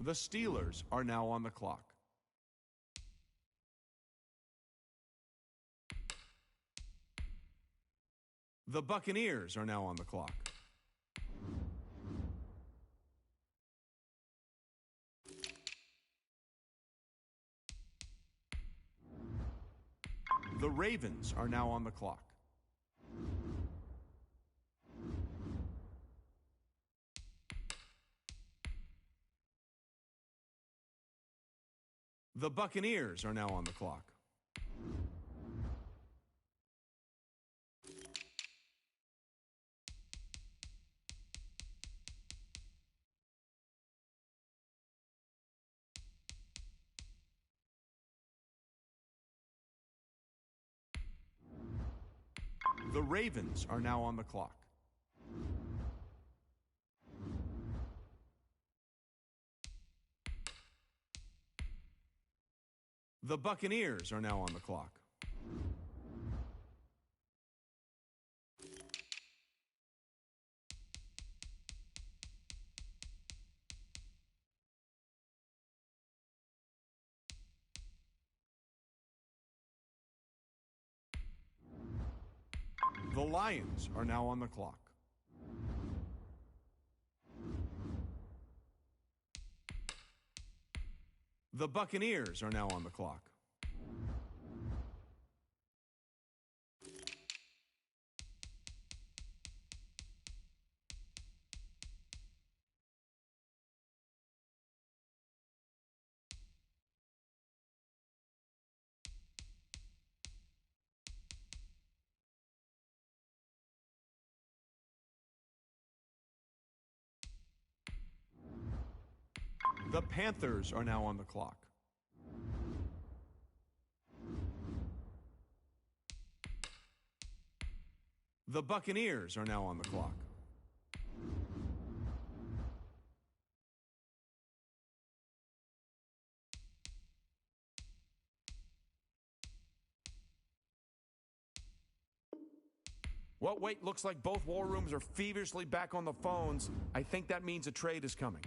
The Steelers are now on the clock. The Buccaneers are now on the clock. The Ravens are now on the clock. The Buccaneers are now on the clock. The Ravens are now on the clock. The Buccaneers are now on the clock. The Lions are now on the clock. The Buccaneers are now on the clock. The Panthers are now on the clock. The Buccaneers are now on the clock. Well, wait, looks like both war rooms are feverishly back on the phones. I think that means a trade is coming.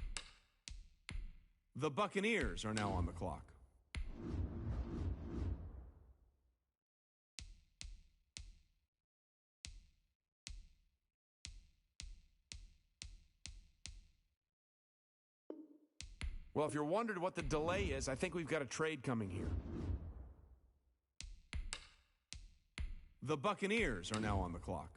The Buccaneers are now on the clock. Well, if you're wondering what the delay is, I think we've got a trade coming here. The Buccaneers are now on the clock.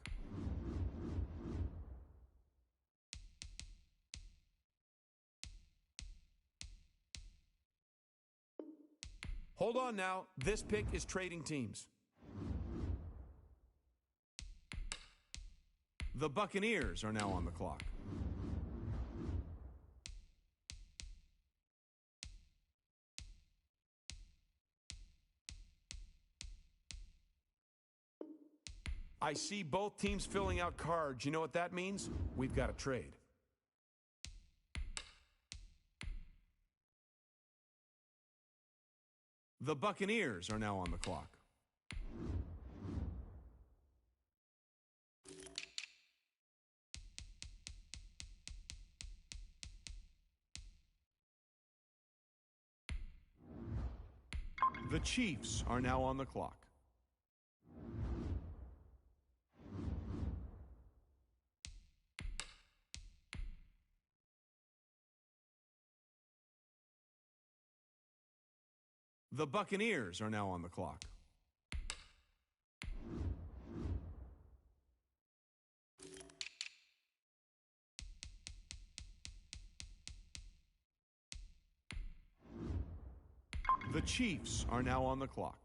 Hold on now. This pick is trading teams. The Buccaneers are now on the clock. I see both teams filling out cards. You know what that means? We've got a trade. The Buccaneers are now on the clock. The Chiefs are now on the clock. The Buccaneers are now on the clock. The Chiefs are now on the clock.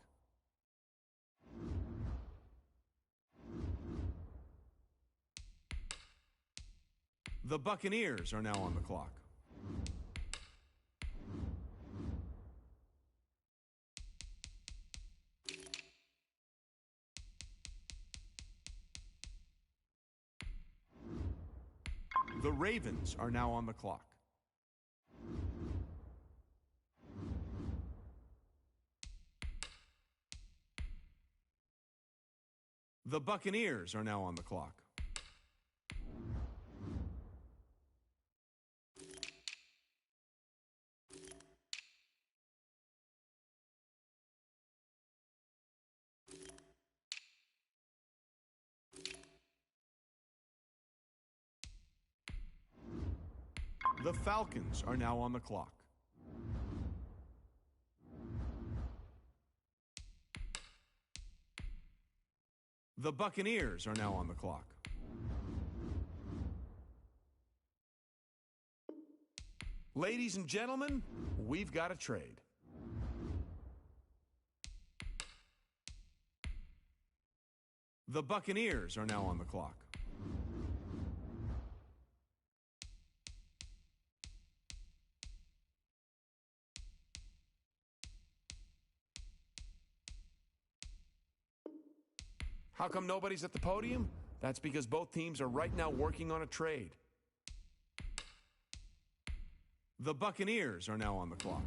The Buccaneers are now on the clock. The Ravens are now on the clock. The Buccaneers are now on the clock. The Falcons are now on the clock. The Buccaneers are now on the clock. Ladies and gentlemen, we've got a trade. The Buccaneers are now on the clock. How come nobody's at the podium? That's because both teams are right now working on a trade. The Buccaneers are now on the clock.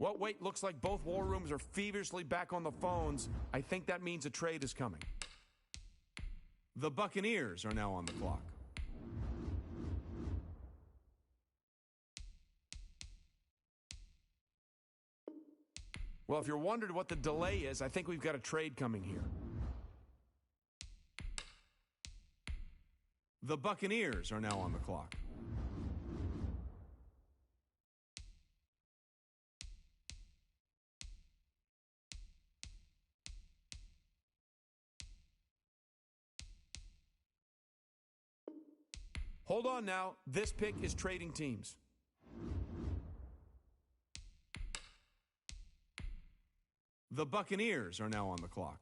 Well, wait, looks like both war rooms are feverishly back on the phones. I think that means a trade is coming. The Buccaneers are now on the clock. Well, if you're wondering what the delay is, I think we've got a trade coming here. The Buccaneers are now on the clock. Hold on now. This pick is trading teams. The Buccaneers are now on the clock.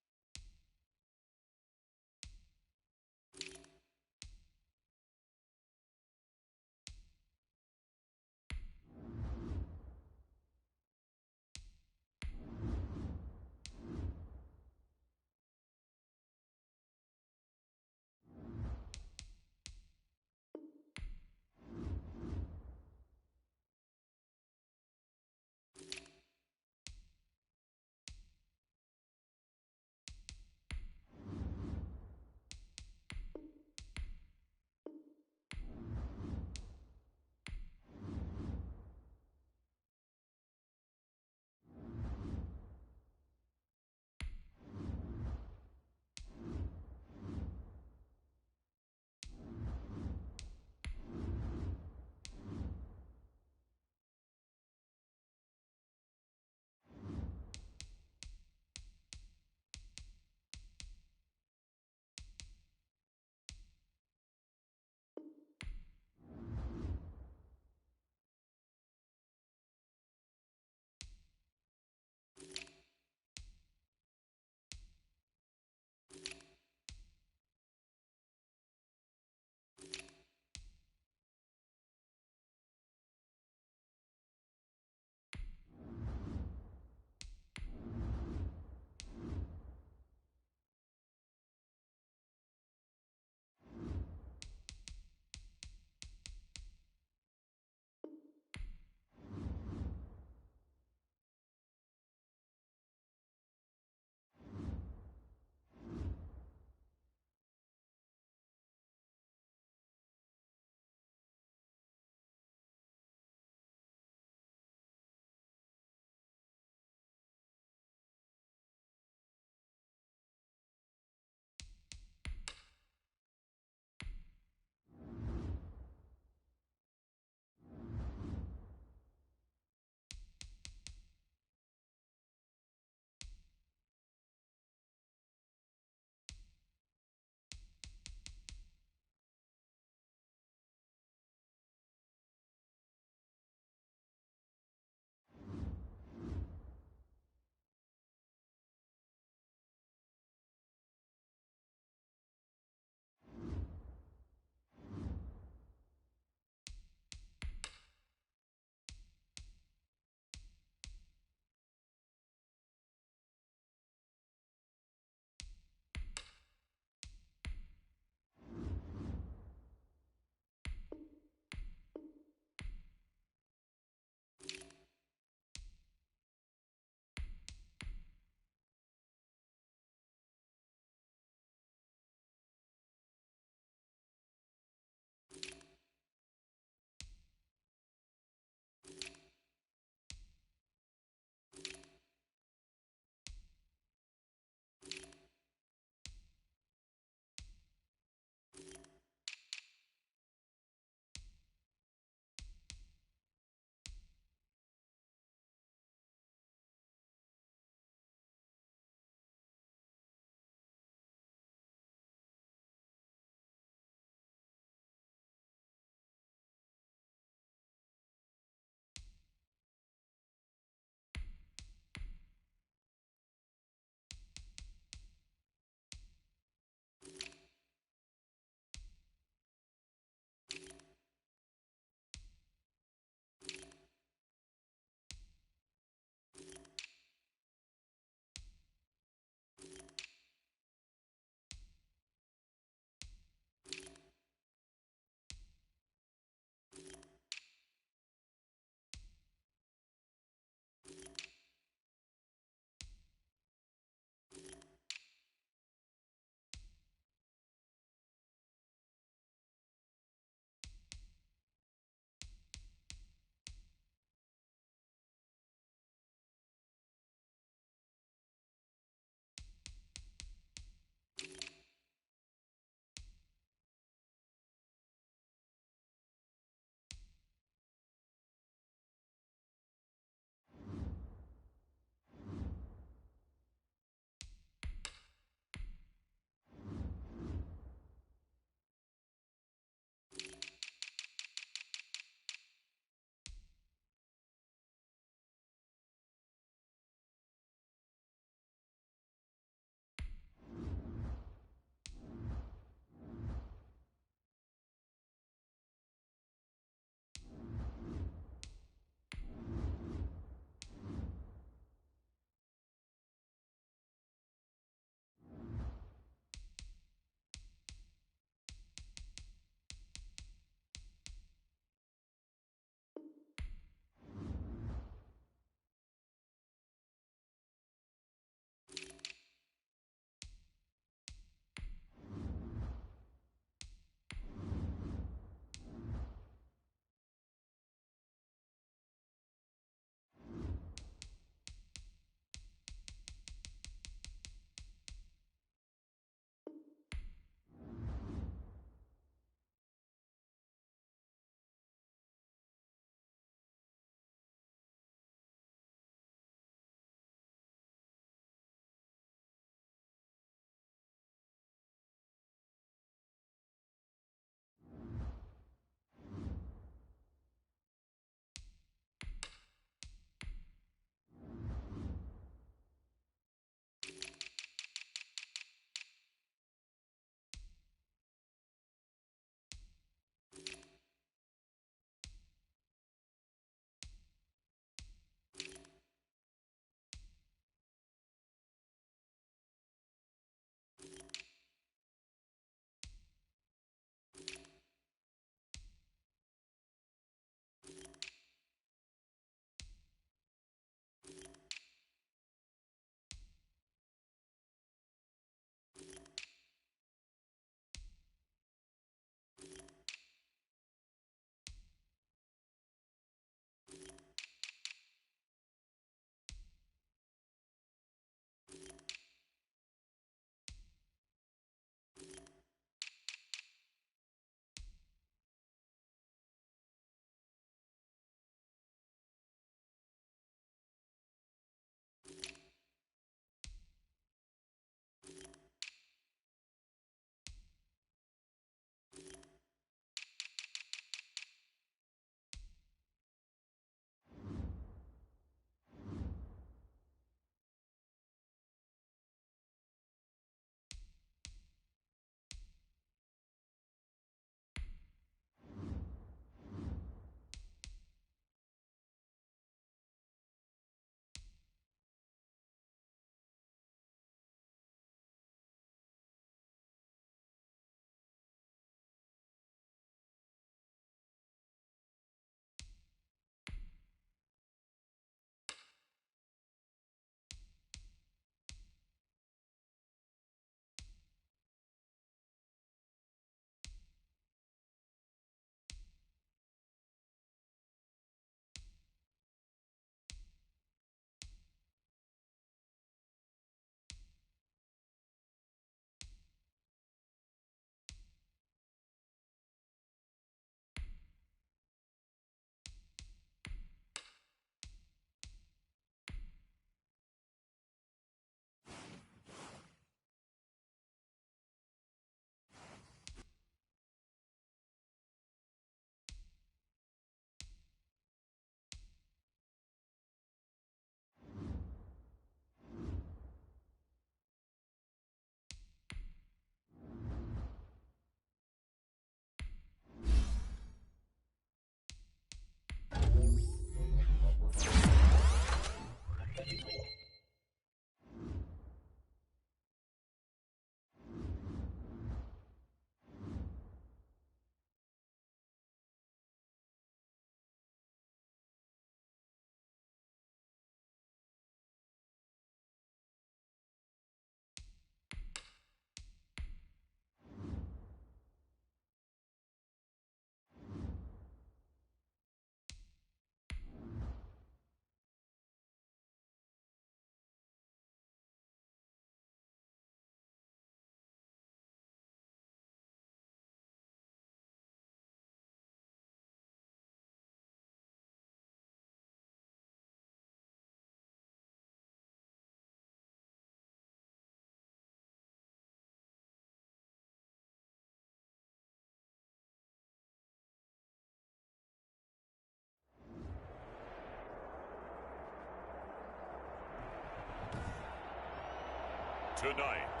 Tonight,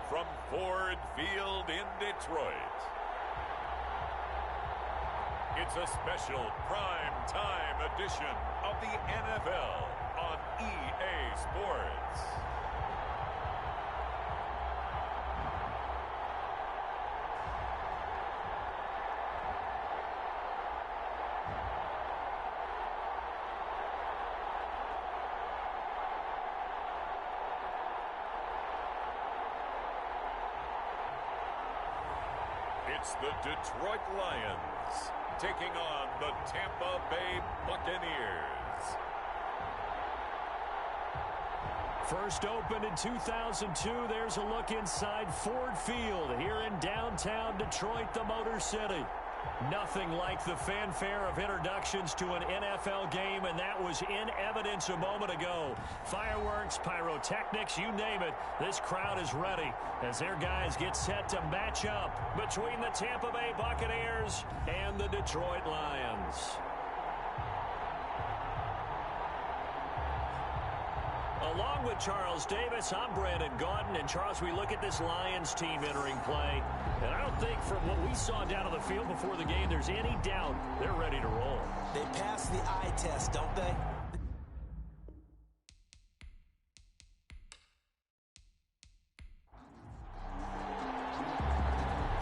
from Ford Field in Detroit, it's a special prime time edition of the NFL on EA Sports. It's the Detroit Lions taking on the Tampa Bay Buccaneers. First opened in 2002, there's a look inside Ford Field here in downtown Detroit, the Motor City. Nothing like the fanfare of introductions to an NFL game, and that was in evidence a moment ago. Fireworks, pyrotechnics, you name it. This crowd is ready as their guys get set to match up between the Tampa Bay Buccaneers and the Detroit Lions. Along with Charles Davis, I'm Brandon Gaudin. And Charles, we look at this Lions team entering play, and I don't think from what we saw down on the field before the game there's any doubt they're ready to roll. They pass the eye test, don't they?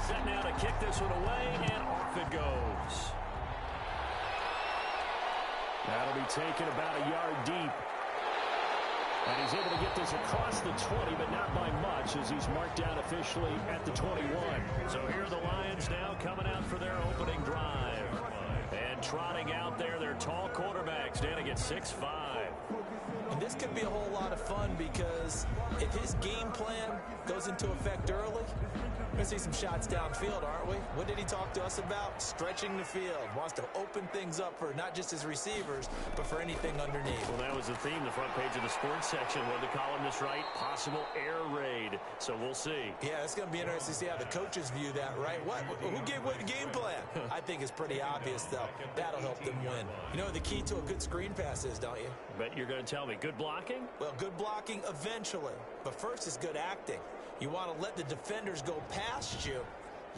Set now to kick this one away, and off it goes. That'll be taken about a yard deep. And he's able to get this across the 20, but not by much, as he's marked down officially at the 21. So here are the Lions now coming out for their opening drive. And trotting out there, their tall quarterbacks, standing at 6'5". And this could be a whole lot of fun because if his game plan goes into effect early, we're going to see some shots downfield, aren't we? What did he talk to us about? Stretching the field. Wants to open things up for not just his receivers, but for anything underneath. Well, that was the theme, the front page of the sports section. What did the columnist write? Possible air raid. So we'll see. Yeah, it's going to be interesting to see how the coaches view that, right? Who gave away the game plan? I think it's pretty obvious, though. That'll help them win. You know the key to a good screen pass is, don't you? Bet you're going to tell me. Good blocking? Well, good blocking eventually. But first is good acting. You want to let the defenders go past you,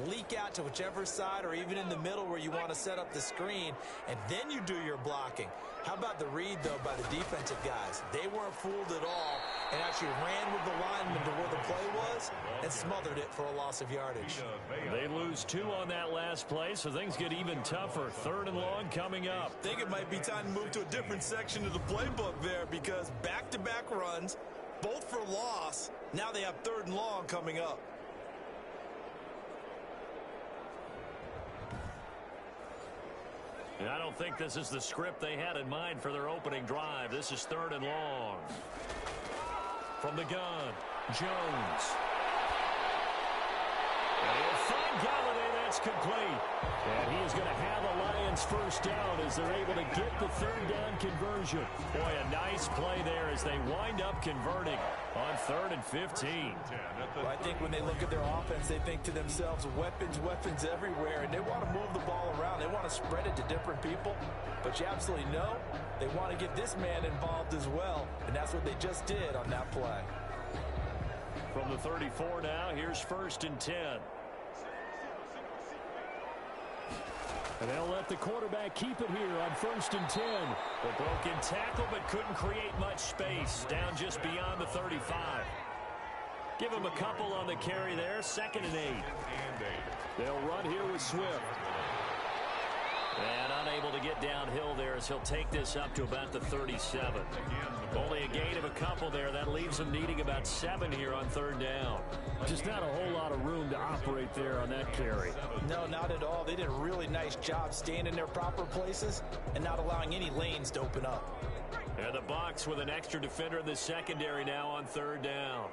leak out to whichever side or even in the middle where you want to set up the screen, and then you do your blocking. How about the read, though, by the defensive guys? They weren't fooled at all and actually ran with the lineman to where the play was and smothered it for a loss of yardage. They lose 2 on that last play, so things get even tougher. 3rd and long coming up. I think it might be time to move to a different section of the playbook there because back-to-back runs, both for loss. Now they have 3rd and long coming up. And I don't think this is the script they had in mind for their opening drive. This is 3rd and long. From the gun, Jones. And he'll find Galladay. That's complete. And he is going to have a Lions first down as they're able to get the 3rd down conversion. Boy, a nice play there as they wind up converting on 3rd and 15. Well, I think when they look at their offense, they think to themselves, weapons everywhere, and they want to move the ball around. They want to spread it to different people. But you absolutely know they want to get this man involved as well, and that's what they just did on that play. From the 34 now, here's 1st and 10. And they'll let the quarterback keep it here on 1st and 10. A broken tackle, but couldn't create much space. Down just beyond the 35. Give him a couple on the carry there. 2nd and 8. They'll run here with Swift. And unable to get downhill there as he'll take this up to about the 37. Only a gain of a couple there. That leaves them needing about 7 here on 3rd down. Just not a whole lot of room to operate there on that carry. No, not at all. They did a really nice job staying in their proper places and not allowing any lanes to open up. And the Bucs with an extra defender in the secondary now on 3rd down.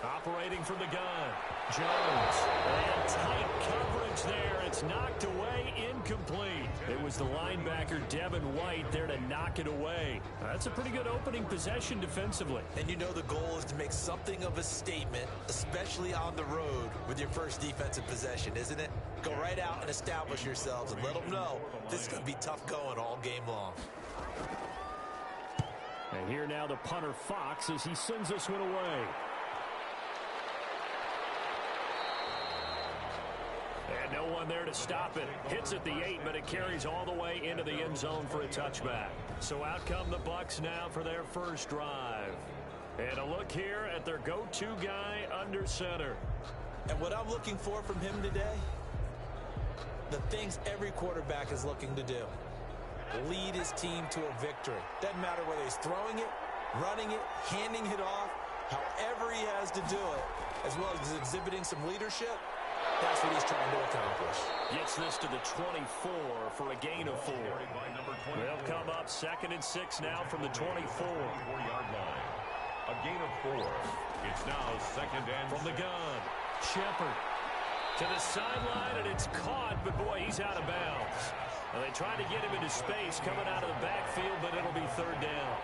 Operating from the gun, Jones. And tight coverage there. It's knocked away, incomplete. It was the linebacker, Devin White, there to knock it away. That's a pretty good opening possession defensively. And you know the goal is to make something of a statement, especially on the road with your first defensive possession, isn't it? Go right out and establish yourselves and let them know this is going to be tough going all game long. And here now the punter Fox as he sends this one away. And no one there to stop it. Hits at the 8, but it carries all the way into the end zone for a touchback. So out come the Bucs now for their first drive. And a look here at their go-to guy under center. And what I'm looking for from him today, the things every quarterback is looking to do. Lead his team to a victory. Doesn't matter whether he's throwing it, running it, handing it off, however he has to do it, as well as exhibiting some leadership, that's what he's trying to accomplish. Gets this to the 24 for a gain of 4. They'll come up 2nd and 6 now from the 24-yard line. A gain of 4. It's now 2nd and from the gun. Shepard to the sideline, and it's caught, but boy, he's out of bounds. Well, they tried to get him into space coming out of the backfield, but it'll be 3rd down.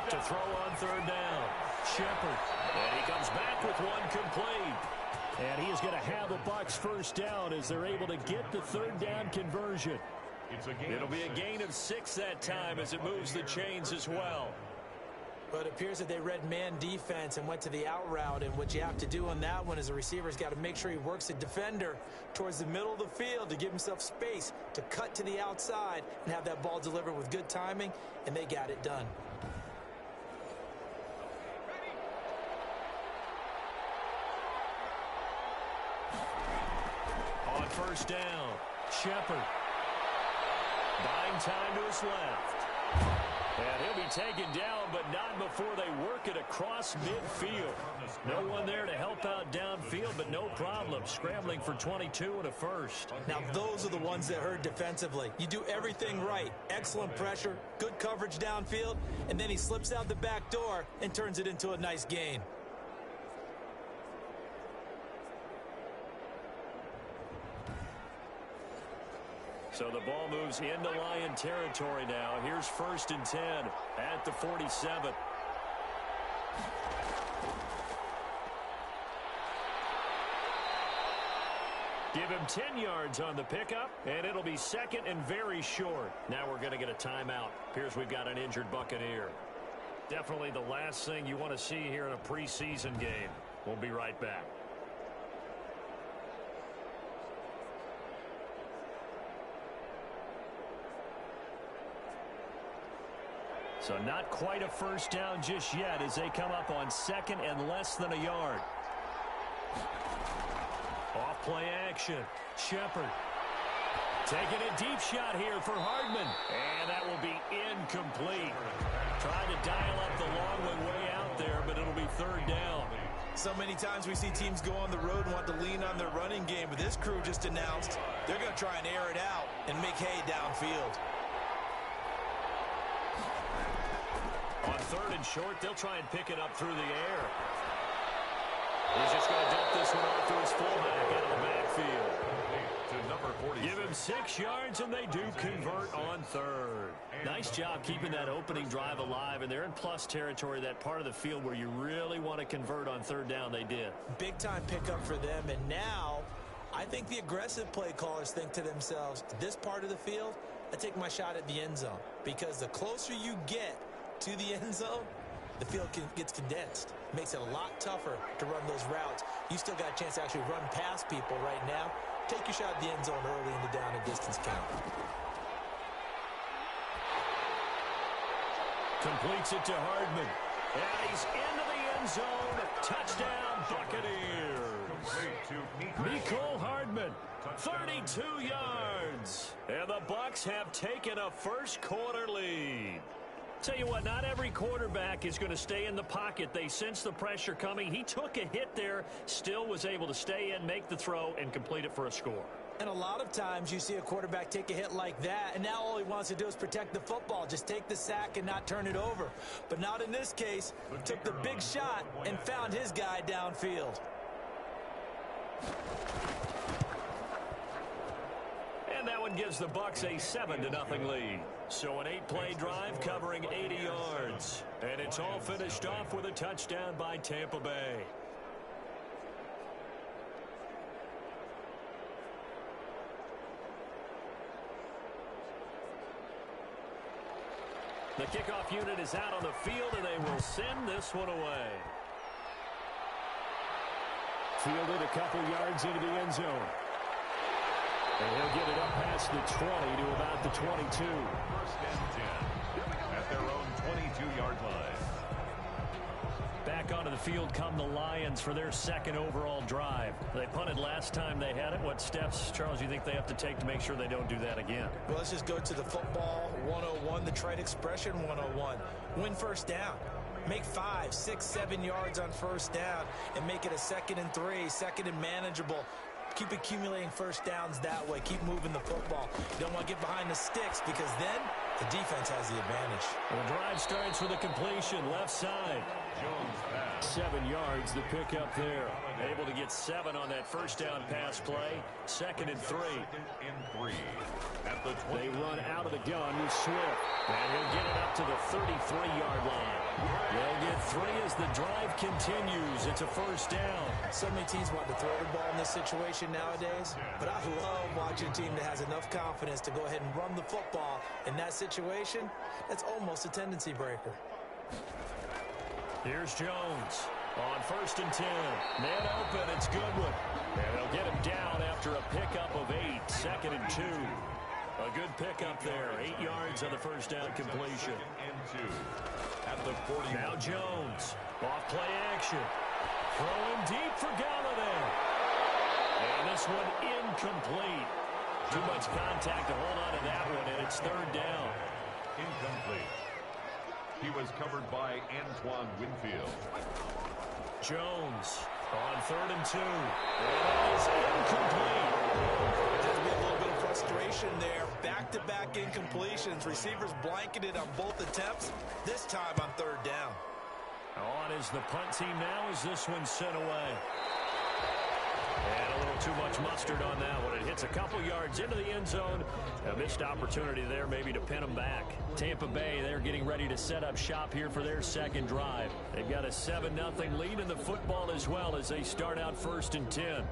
To throw on 3rd down. Shepard. And he comes back with one complete. And he is going to have the Bucs first down as they're able to get the 3rd down conversion. It'll be a gain of 6 that time as it moves the chains as well. But it appears that they read man defense and went to the out route. And what you have to do on that one is the receiver's got to make sure he works the defender towards the middle of the field to give himself space to cut to the outside and have that ball delivered with good timing, and they got it done. On first down, Shepard. Buying time to his left. And he'll be taken down, but not before they work it across midfield. No one there to help out downfield, but no problem. Scrambling for 22 and a first. Now, those are the ones that hurt defensively. You do everything right. Excellent pressure, good coverage downfield, and then he slips out the back door and turns it into a nice gain. So the ball moves into Lion territory now. Here's 1st and 10 at the 47. Give him 10 yards on the pickup, and it'll be 2nd and very short. Now we're going to get a timeout. Appears we've got an injured Buccaneer. Definitely the last thing you want to see here in a preseason game. We'll be right back. So not quite a first down just yet as they come up on 2nd and less than a yard. Off play action. Shepard taking a deep shot here for Hardman. And that will be incomplete. Trying to dial up the long way out there, but it'll be 3rd down. So many times we see teams go on the road and want to lean on their running game, but this crew just announced they're going to try and air it out and make hay downfield. On 3rd and short, they'll try and pick it up through the air. He's just going to dump this one off to his fullback out of the backfield. To number 46. Give him 6 yards, and they do convert on 3rd. Nice job keeping that opening drive alive, and they're in plus territory, that part of the field where you really want to convert on 3rd down. They did. Big-time pickup for them, and now I think the aggressive play callers think to themselves, this part of the field, I take my shot at the end zone, because the closer you get to the end zone, the field gets condensed. Makes it a lot tougher to run those routes. You still got a chance to actually run past people right now. Take your shot at the end zone early in the down and distance count. Completes it to Hardman. And he's into the end zone. Touchdown, Buccaneers. Mecole Hardman, 32 yards. And the Bucs have taken a first quarter lead. Tell you what, not every quarterback is going to stay in the pocket. They sense the pressure coming. He took a hit there, still was able to stay in, make the throw, and complete it for a score. And a lot of times you see a quarterback take a hit like that, and now all he wants to do is protect the football. Just take the sack and not turn it over. But not in this case. Took the big shot and found his guy downfield. And that one gives the Bucs a 7-0 lead. So an 8-play drive covering 80 yards. And it's all finished off with a touchdown by Tampa Bay. The kickoff unit is out on the field, and they will send this one away. Fielded a couple yards into the end zone. And he'll get it up past the 20 to about the 22. First and 10 at their own 22-yard line. Back onto the field come the Lions for their second overall drive. They punted last time they had it. What steps, Charles, you think they have to take to make sure they don't do that again? Well, let's just go to the football 101, the trade expression 101. Win first down. Make 5, 6, 7 yards on first down and make it a 2nd and 3, 2nd and manageable. Keep accumulating first downs that way. Keep moving the football. You don't want to get behind the sticks because then the defense has the advantage. The drive starts with a completion, left side. 7 yards, the pickup there. Able to get 7 on that first down pass play. 2nd and 3. They run out of the gun with Swift. And he'll get it up to the 33-yard line. They'll get 3 as the drive continues. It's a first down. So many teams want to throw the ball in this situation nowadays, but I love watching a team that has enough confidence to go ahead and run the football. In that situation, that's almost a tendency breaker. Here's Jones on 1st and 10. Man open, it's Goodwin. And they'll get him down after a pickup of 8, 2nd and 2. A good pickup there, 8 yards on the first down completion. At the 40. Now Jones, off play action. Throwing deep for Galladay. And this one incomplete. Too much contact to hold on to that one, and it's 3rd down. Incomplete. He was covered by Antoine Winfield. Jones on 3rd and 2. And it is incomplete. There's been a little bit of frustration there. Back-to-back incompletions. Receivers blanketed on both attempts. This time on 3rd down. On is the punt team now as this one's sent away. And a little too much mustard on that one. It hits a couple yards into the end zone. A missed opportunity there maybe to pin them back. Tampa Bay, they're getting ready to set up shop here for their second drive. They've got a 7-0 lead in the football as well as they start out 1st and 10.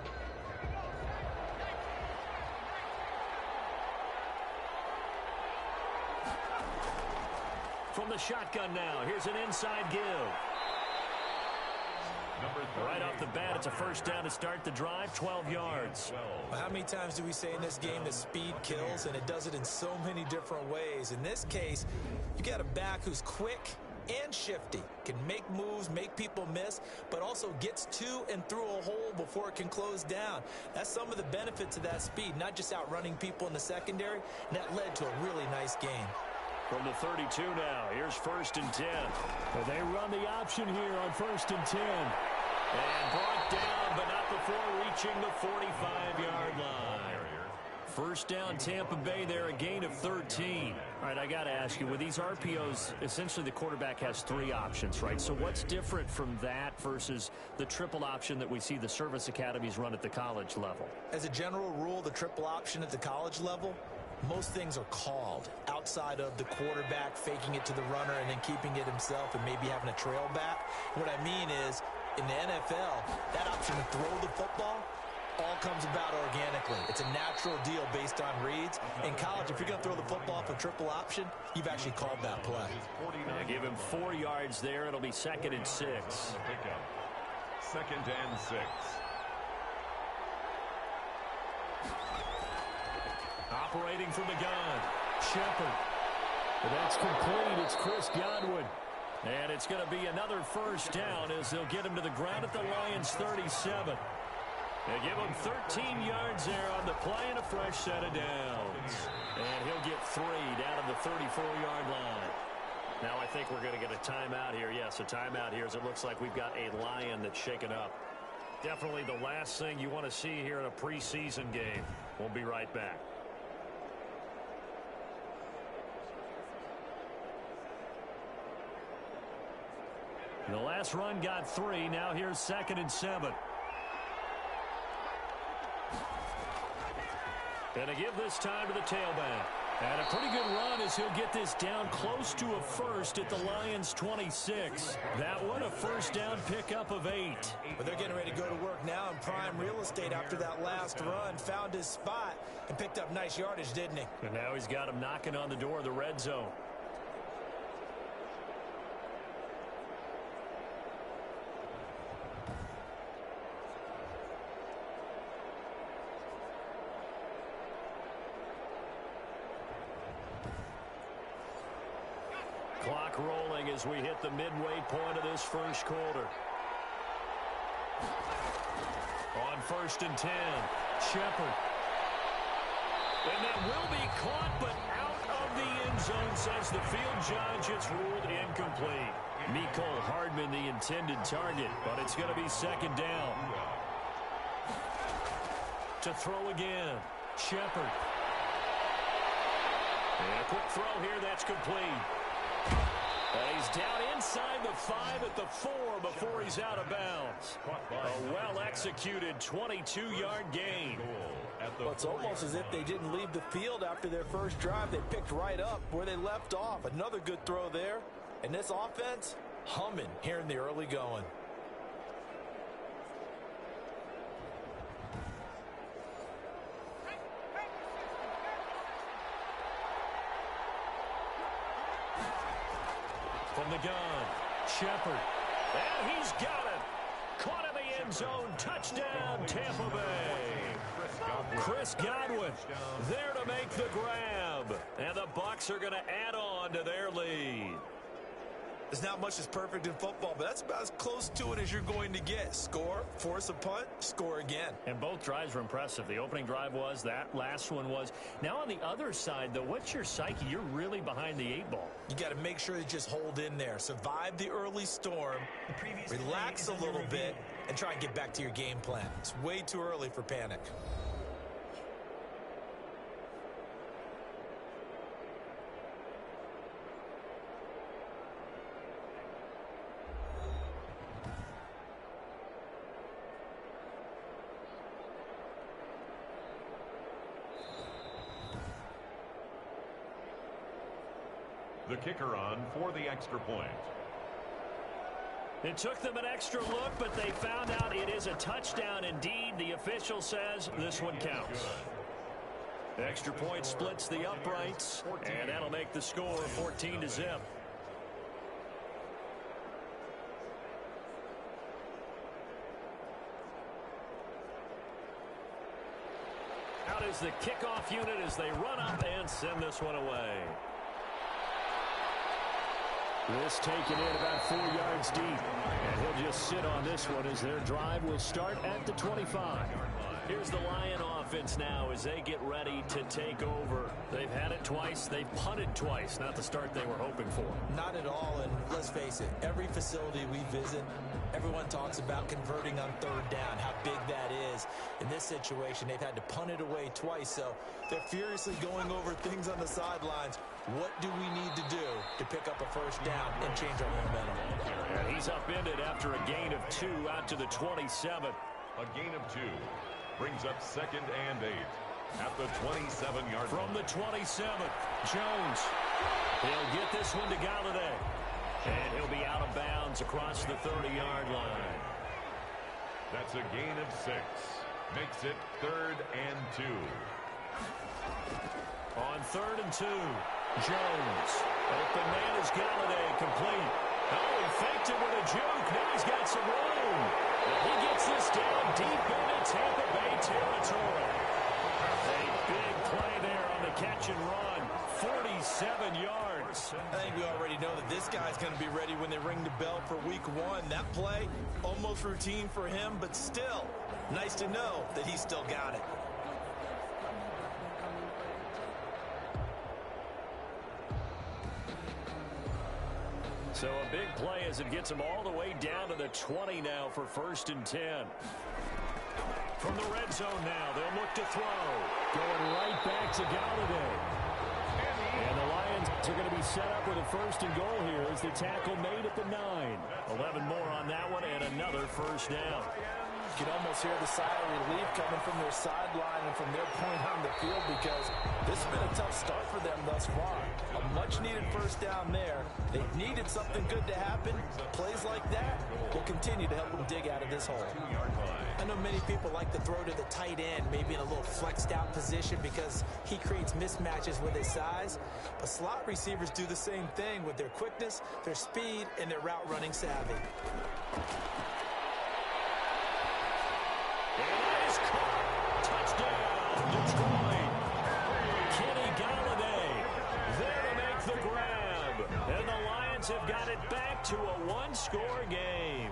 From the shotgun now, here's an inside give. Right off the bat, it's a first down to start the drive, 12 yards. Well, how many times do we say in this game that speed kills, and it does it in so many different ways? In this case, you got a back who's quick and shifty, can make moves, make people miss, but also gets to and through a hole before it can close down. That's some of the benefits of that speed, not just outrunning people in the secondary, and that led to a really nice game. From the 32 now, here's 1st and 10. But they run the option here on 1st and 10. And brought down, but not before reaching the 45-yard line. First down, Tampa Bay there, a gain of 13. All right, I got to ask you, with these RPOs, essentially the quarterback has 3 options, right? So what's different from that versus the triple option that we see the service academies run at the college level? As a general rule, the triple option at the college level, most things are called outside of the quarterback faking it to the runner and then keeping it himself and maybe having a trail back. What I mean is, in the NFL, that option to throw the football all comes about organically. It's a natural deal based on reads. In college, if you're going to throw the football for triple option, you've actually called that play. Give him 4 yards there. It'll be 2nd and 6. 2nd and 6. Operating from the gun, Shepard. That's complete. It's Chris Godwin. And it's going to be another first down as they'll get him to the ground at the Lions' 37. They give him 13 yards there on the play and a fresh set of downs. And he'll get 3 down at the 34-yard line. Now I think we're going to get a timeout here. Yes, a timeout here as it looks like we've got a Lion that's shaken up. Definitely the last thing you want to see here in a preseason game. We'll be right back. The last run got 3. Now here's 2nd and 7. And a give this time to the tailback. And a pretty good run as he'll get this down close to a first at the Lions' 26. That one a first down pickup of 8. But they're getting ready to go to work now in prime real estate after that last run. Found his spot and picked up nice yardage, didn't he? And now he's got him knocking on the door of the red zone. clock rolling as we hit the midway point of this first quarter. On 1st and 10, Shepard. And that will be caught, but out of the end zone, says the field judge. It's ruled incomplete. Mecole Hardman, the intended target, but it's going to be 2nd down. To throw again, Shepard. And a quick throw here, that's complete. And he's down inside the 5 at the 4 before he's out of bounds. A well-executed 22-yard gain. Well, it's almost as if they didn't leave the field after their first drive. They picked right up where they left off. Another good throw there. And this offense, humming here in the early going. From the gun, Shepard. And he's got it. Caught in the end zone. Touchdown, Tampa Bay. Chris Godwin there to make the grab. And the Bucs are going to add on to their lead. There's not much that's perfect in football, but that's about as close to it as you're going to get. Score, force a punt, score again. And both drives were impressive. The opening drive was, that last one was. Now on the other side, though, what's your psyche? You're really behind the 8 ball. You got to make sure you just hold in there. Survive the early storm, relax a little bit, and try and get back to your game plan. It's way too early for panic. The kicker on for the extra point. It took them an extra look, but they found out it is a touchdown indeed. The official says this one counts. The extra point splits the uprights, and that'll make the score 14-0. Out is the kickoff unit as they run up and send this one away. This taken in about 4 yards deep. And he'll just sit on this one as their drive will start at the 25. Here's the Lion offense now as they get ready to take over. They've had it twice. They've punted twice. Not the start they were hoping for. Not at all, and let's face it, every facility we visit, everyone talks about converting on 3rd down, how big that is. In this situation, they've had to punt it away twice, so they're furiously going over things on the sidelines. What do we need to do to pick up a 1st down and change our momentum? And he's upended after a gain of 2 out to the 27. A gain of 2 brings up 2nd and 8 at the 27-yard line. From the 27, Jones. He'll get this one to Galladay. And he'll be out of bounds across the 30-yard line. That's a gain of 6. Makes it 3rd and 2. On 3rd and 2, Jones. Open man is Galladay, complete. Oh, he faked it with a juke. Now he's got some room. And he gets this down deep into Tampa Bay territory. A big play there on the catch and run. 47 yards. I think we already know that this guy's going to be ready when they ring the bell for week 1. That play, almost routine for him, but still, nice to know that he's still got it. So a big play as it gets him all the way down to the 20 now for 1st and 10. From the red zone now, they'll look to throw. Going right back to Galladay. And the Lions are going to be set up with a 1st and goal here as the tackle made at the 9. 11 more on that one and another 1st down. You can almost hear the sigh of relief coming from their sideline and from their point on the field because this has been a tough start for them thus far. A much-needed 1st down there. They needed something good to happen. Plays like that will continue to help them dig out of this hole. I know many people like to throw to the tight end, maybe in a little flexed-out position because he creates mismatches with his size. But slot receivers do the same thing with their quickness, their speed, and their route-running savvy. Touchdown, Detroit. Kenny Galladay there to make the grab. And the Lions one-score game.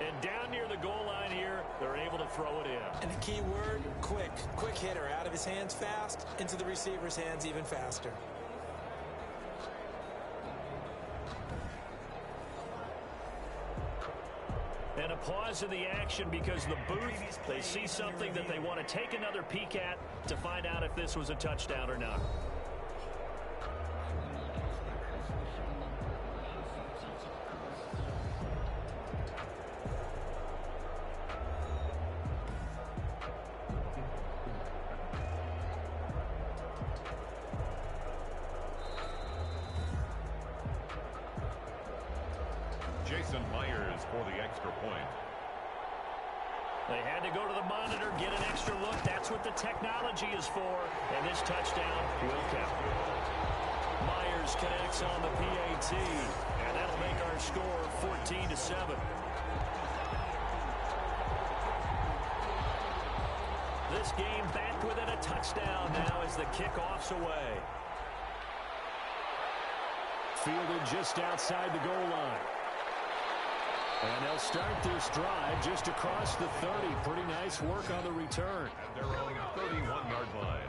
And down near the goal line here, they're able to throw it in. And the key word, quick. Quick hitter. Out of his hands fast, into the receiver's hands even faster. And a pause in the action because the booth, they see something that they want to take another peek at to find out if this was a touchdown or not. For the extra point. They had to go to the monitor, get an extra look. That's what the technology is for. And this touchdown will count. Myers connects on the PAT. And that'll make our score 14-7. This game back within a touchdown now as the kickoff's away. Fielded just outside the goal line. And they'll start this drive just across the 30. Pretty nice work on the return. At their own 31-yard line.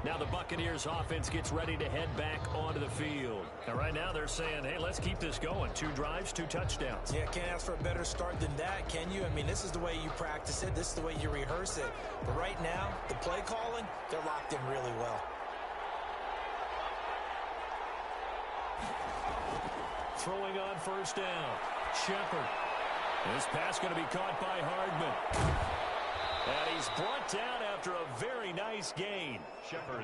Now the Buccaneers offense gets ready to head back onto the field. And right now they're saying, hey, let's keep this going. 2 drives, 2 touchdowns. Yeah, can't ask for a better start than that, can you? I mean, this is the way you practice it. This is the way you rehearse it. But right now, the play calling, they're locked in really well. Throwing on first down. Shepard. This pass going to be caught by Hardman. And he's brought down after a very nice gain.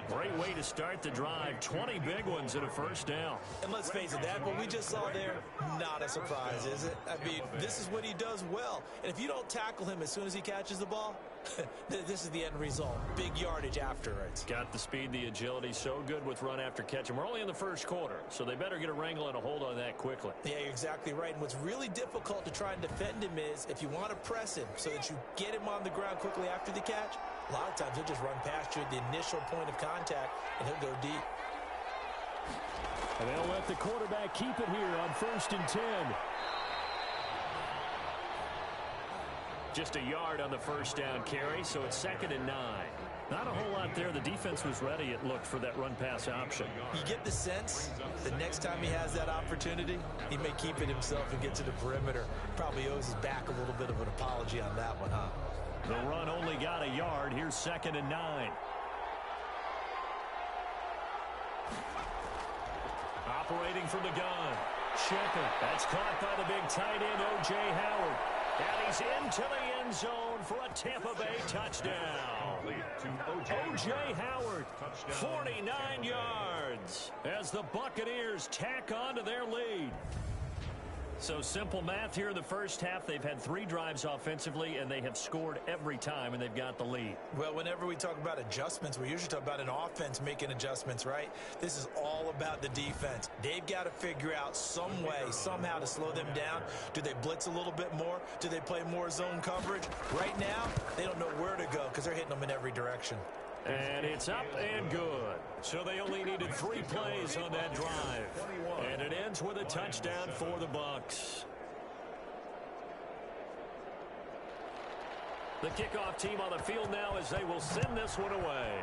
Great way to start the drive. 20 big ones and a first down. And let's face it, that what we just saw there, not a surprise, is it? I mean, this is what he does well. And if you don't tackle him as soon as he catches the ball, this is the end result. Big yardage afterwards. Got the speed, the agility, so good with run after catch. And we're only in the first quarter, so they better get a wrangle and a hold on that quickly. Yeah, you're exactly right. And what's really difficult to try and defend him is if you want to press him so that you get him on the ground quickly after the catch, a lot of times he'll just run past you at the initial point of contact, and he'll go deep. And they'll let the quarterback keep it here on 1st and 10. Just a yard on the first down carry, so it's 2nd and 9. Not a whole lot there. The defense was ready, it looked, for that run-pass option. You get the sense the next time he has that opportunity, he may keep it himself and get to the perimeter. Probably owes his back a little bit of an apology on that one, huh? The run only got a yard. Here's 2nd and 9. Operating from the gun. Shepard. That's caught by the big tight end, O.J. Howard. And he's into the end zone for a Tampa Bay touchdown. O.J. Howard, 49 yards, as the Buccaneers tack on to their lead. So simple math here in the first half. They've had 3 drives offensively, and they have scored every time, and they've got the lead. Well, whenever we talk about adjustments, we usually talk about an offense making adjustments, right? This is all about the defense. They've got to figure out some way, somehow to slow them down. Do they blitz a little bit more? Do they play more zone coverage? Right now, they don't know where to go because they're hitting them in every direction. And it's up and good. So they only needed 3 plays on that drive. And it ends with a touchdown for the Bucs. The kickoff team on the field now as they will send this one away.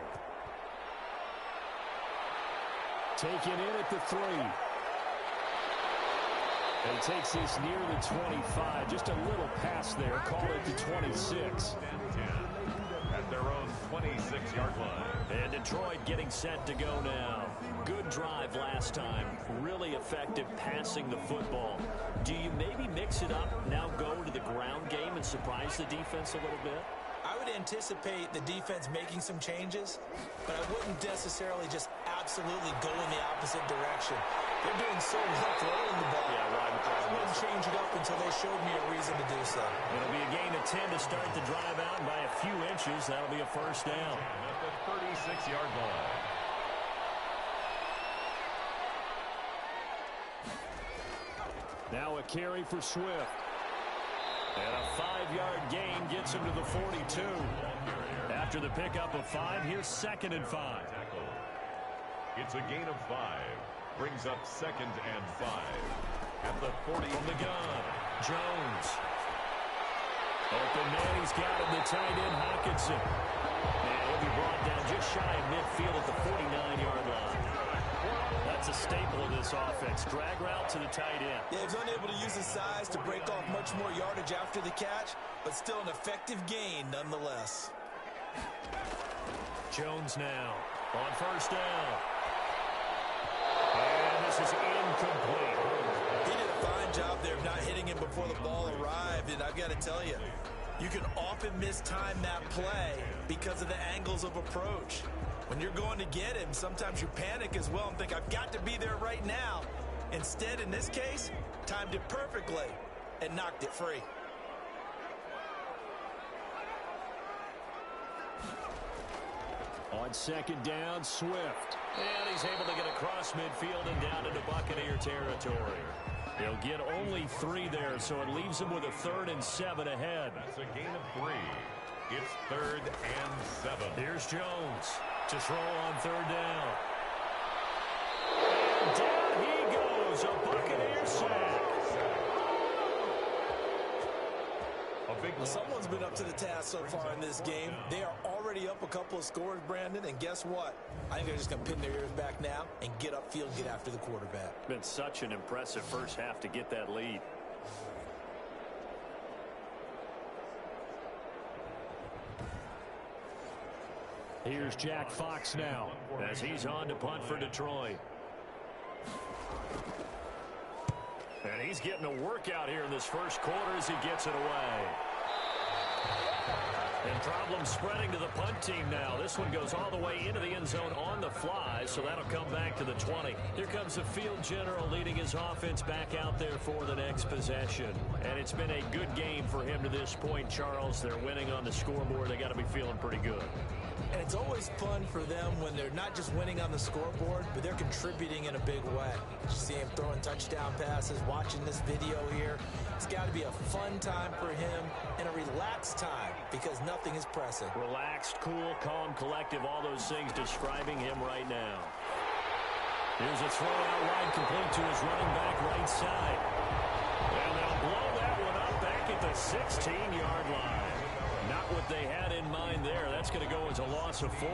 Taken in at the 3. And takes this near the 25. Just a little pass there. Call it the 26. At their own 26-yard line. And Detroit getting set to go now. Good drive last time. Really effective passing the football. Do you maybe mix it up, now go to the ground game and surprise the defense a little bit? I would anticipate the defense making some changes, but I wouldn't necessarily just absolutely go in the opposite direction. They're doing so well throwing the ball. Yeah, right. I wouldn't change it up until they showed me a reason to do so. It'll be a gain of 10 to start the drive out, and by a few inches, that'll be a first down. At the 36-yard line. Now a carry for Swift. And a 5-yard gain gets him to the 42. After the pickup of 5, here's 2nd and 5. It's a gain of 5. Brings up 2nd and 5. at the 40. From the gun, Jones. Open man, he's got him, the tight end, Hockenson. And he'll be brought down just shy of midfield at the 49-yard line. That's a staple of this offense. Drag route to the tight end. Yeah, he's unable to use his size to break off much more yardage after the catch, but still an effective gain nonetheless. Jones now on first down. And this is incomplete. He did a fine job there of not hitting him before the ball arrived, and I've got to tell you, you can often mistime that play because of the angles of approach. When you're going to get him, sometimes you panic as well and think, I've got to be there right now. Instead, in this case, timed it perfectly and knocked it free. On second down, Swift. And he's able to get across midfield and down into Buccaneer territory. He'll get only 3 there, so it leaves him with a 3rd and 7 ahead. That's a gain of 3. It's 3rd and 7. Here's Jones to throw on 3rd down. And down he goes, a Buccaneer sack. Well, someone's been up to the task so far in this game. They are already up a couple of scores, Brandon, and guess what? I think they're just going to pin their ears back now and get upfield, get after the quarterback. Been such an impressive first half to get that lead. Here's Jack Fox now as he's on to punt for Detroit. And he's getting a workout here in this first quarter as he gets it away. And problems spreading to the punt team now. This one goes all the way into the end zone on the fly, so that'll come back to the 20. Here comes the field general leading his offense back out there for the next possession. And it's been a good game for him to this point, Charles. They're winning on the scoreboard. They got to be feeling pretty good. And it's always fun for them when they're not just winning on the scoreboard, but they're contributing in a big way. You see him throwing touchdown passes, watching this video here. It's got to be a fun time for him and a relaxed time because nothing is pressing. Relaxed, cool, calm, collective, all those things describing him right now. Here's a throw out wide, complete to his running back right side. And they'll blow that one up back at the 16-yard line. Not what they had in mind there. That's going to go as a loss of 4.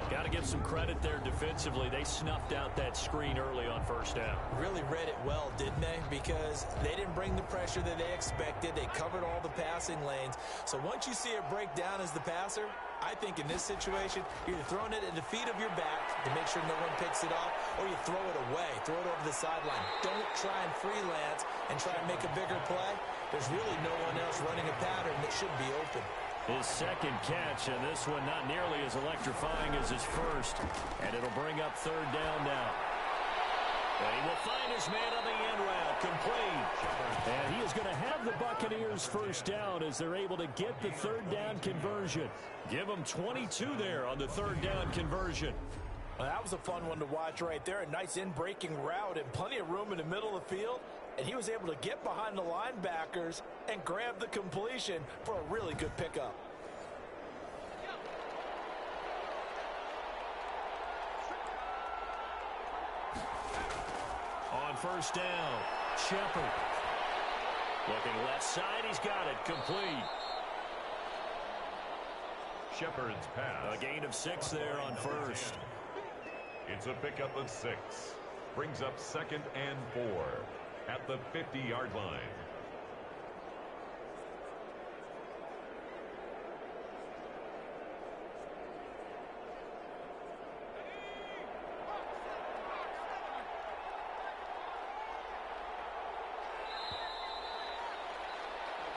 Got to give some credit there defensively. They snuffed out that screen early on first down. Really read it well, didn't they? Because they didn't bring the pressure that they expected. They covered all the passing lanes. So once you see it break down as the passer, I think in this situation, you're either throwing it at the feet of your back to make sure no one picks it off, or you throw it away, throw it over the sideline. Don't try and freelance and try and make a bigger play. There's really no one else running a pattern that should be open. His second catch, and this one not nearly as electrifying as his first. And it'll bring up 3rd down now. And he will find his man on the end route, complete. And he is going to have the Buccaneers first down as they're able to get the 3rd down conversion. Give them 22 there on the 3rd down conversion. Well, that was a fun one to watch right there. A nice in-breaking route and plenty of room in the middle of the field. And he was able to get behind the linebackers and grab the completion for a really good pickup. On first down, Shepard. Looking left side, he's got it, complete. Shepard's pass. A gain of 6 there on first. It's a pickup of 6. Brings up 2nd and 4 at the 50-yard line.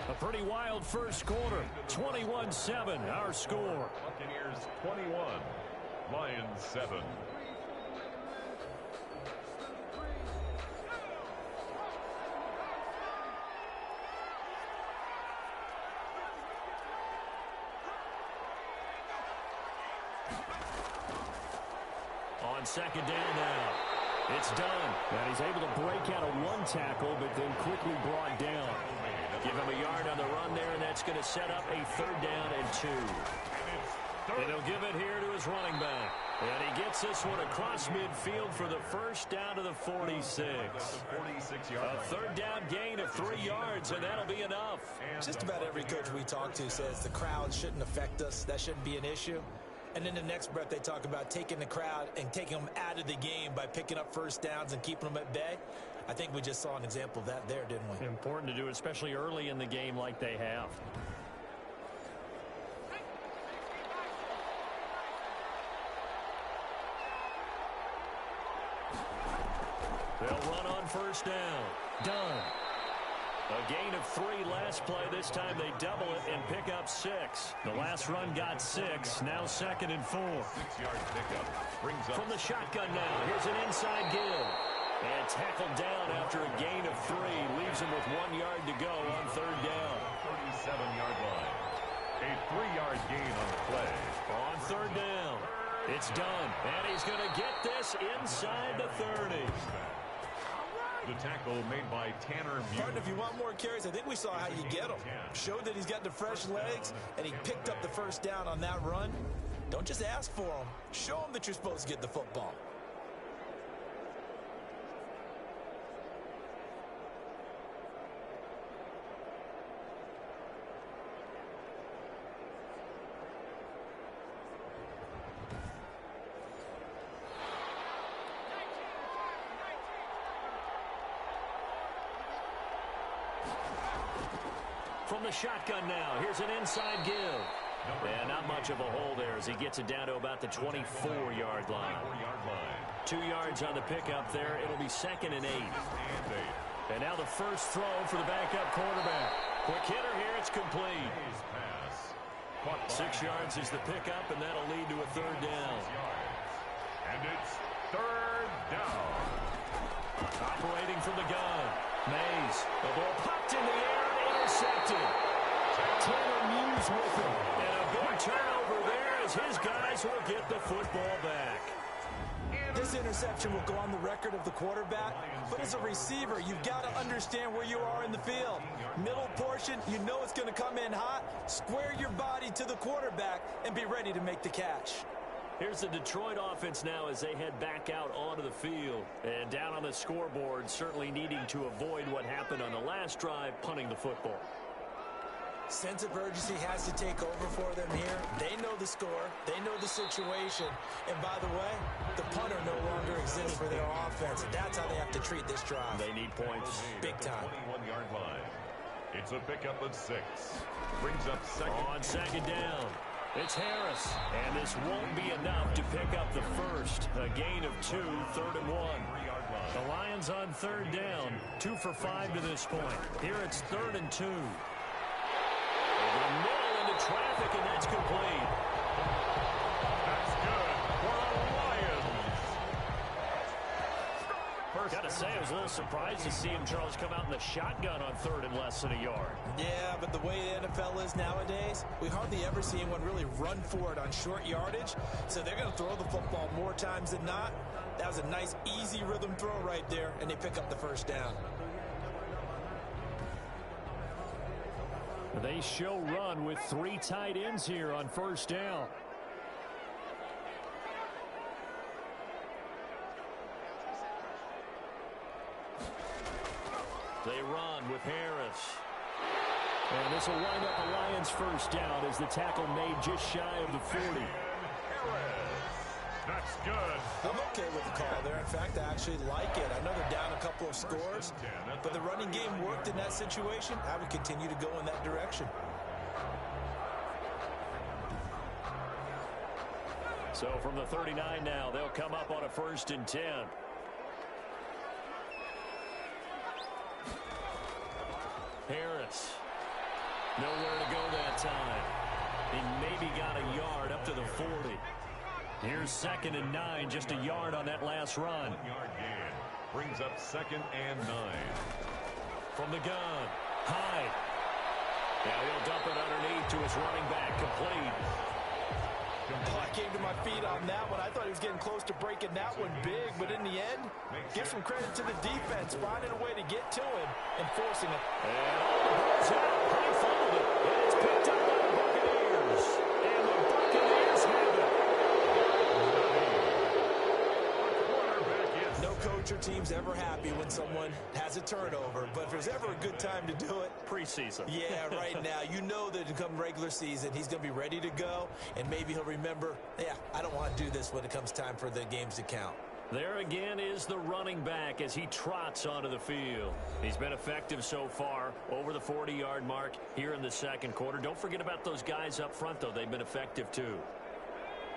A pretty wild first quarter. 21-7, our score. Buccaneers 21, Lions 7. On second down now. It's done. And he's able to break out of 1 tackle, but then quickly brought down. Give him a yard on the run there, and that's going to set up a 3rd down and 2. And it's 3rd And he'll give it here to his running back. And he gets this one across midfield for the first down to the 46. A third down gain of 3 yards, and that'll be enough. Just about every coach we talk to says the crowd shouldn't affect us. That shouldn't be an issue. And in the next breath, they talk about taking the crowd and taking them out of the game by picking up first downs and keeping them at bay. I think we just saw an example of that there, didn't we? Important to do it, especially early in the game like they have. They'll run on first down. Done. A gain of 3 last play. This time they double it and pick up 6. The last run got 6. Now 2nd and 4. 6-yard pickup brings up from the shotgun now. Here's an inside give. And tackled down after a gain of 3. Leaves him with 1 yard to go on third down. 37-yard line. A 3-yard gain on the play. On third down. It's done. And he's going to get this inside the 30. The tackle made by Tanner Muse. Martin, if you want more carries, I think we saw how you get him. Showed that he's got the fresh legs, and he picked up the first down on that run. Don't just ask for him. Show him that you're supposed to get the football. From the shotgun now, here's an inside give. And not much of a hole there as he gets it down to about the 24-yard line. 2 yards on the pickup there. It'll be 2nd and 8. And now the first throw for the backup quarterback. Quick hitter here, it's complete. 6 yards is the pickup, and that'll lead to a third down. And it's third down. Operating from the gun. Mays. The ball popped in the air. Intercepted. Tanner Muse with him. And a big turnover there as his guys will get the football back. This interception will go on the record of the quarterback, but as a receiver, you've got to understand where you are in the field. Middle portion, you know it's going to come in hot. Square your body to the quarterback and be ready to make the catch. Here's the Detroit offense now as they head back out onto the field. And down on the scoreboard, certainly needing to avoid what happened on the last drive, punting the football. Sense of urgency has to take over for them here. They know the score. They know the situation. And by the way, the punter no longer exists for their offense. And that's how they have to treat this drive. They need points. Big time. 21-yard line. It's a pickup of 6. Brings up second. On second down. It's Harris, and this won't be enough to pick up the first. A gain of 2, 3rd and 1. The Lions on third down, 2 for 5 to this point. Here it's 3rd and 2. Over the middle into traffic, and that's complete. That's good for the Lions. Got to say, I was a little surprised to see him, Charles, come out in the shotgun on 3rd and less than a yard. Yeah, but the way the NFL is nowadays, we hardly ever see anyone really run for it on short yardage. So they're going to throw the football more times than not. That was a nice, easy rhythm throw right there, and they pick up the first down. They show run with 3 tight ends here on first down. They run with Harris. And this will wind up the Lions' first down as the tackle made just shy of the 40. That's good. I'm okay with the call there. In fact, I actually like it. I know they're down a couple of scores, but the running game worked in that situation. I would continue to go in that direction. So from the 39 now, they'll come up on a 1st and 10. Harris. Nowhere to go that time. He maybe got a yard up to the 40. Here's 2nd and 9, just a yard on that last run. 1-yard gain. Brings up 2nd and 9. From the gun, Hyde. Now he'll dump it underneath to his running back, complete. Oh, I came to my feet on that one. I thought he was getting close to breaking that one big, but in the end, give some credit to the defense, finding a way to get to him and forcing it. And all the ball's out. He followed it, and it's picked up by the Buccaneers. And the Buccaneers aren't your teams ever happy when someone has a turnover? But if there's ever a good time to do it, preseason. Yeah, right now. You know that come regular season, he's going to be ready to go, and maybe he'll remember, yeah, I don't want to do this when it comes time for the games to count. There again is the running back as he trots onto the field. He's been effective so far, over the 40-yard mark here in the second quarter. Don't forget about those guys up front, though. They've been effective, too.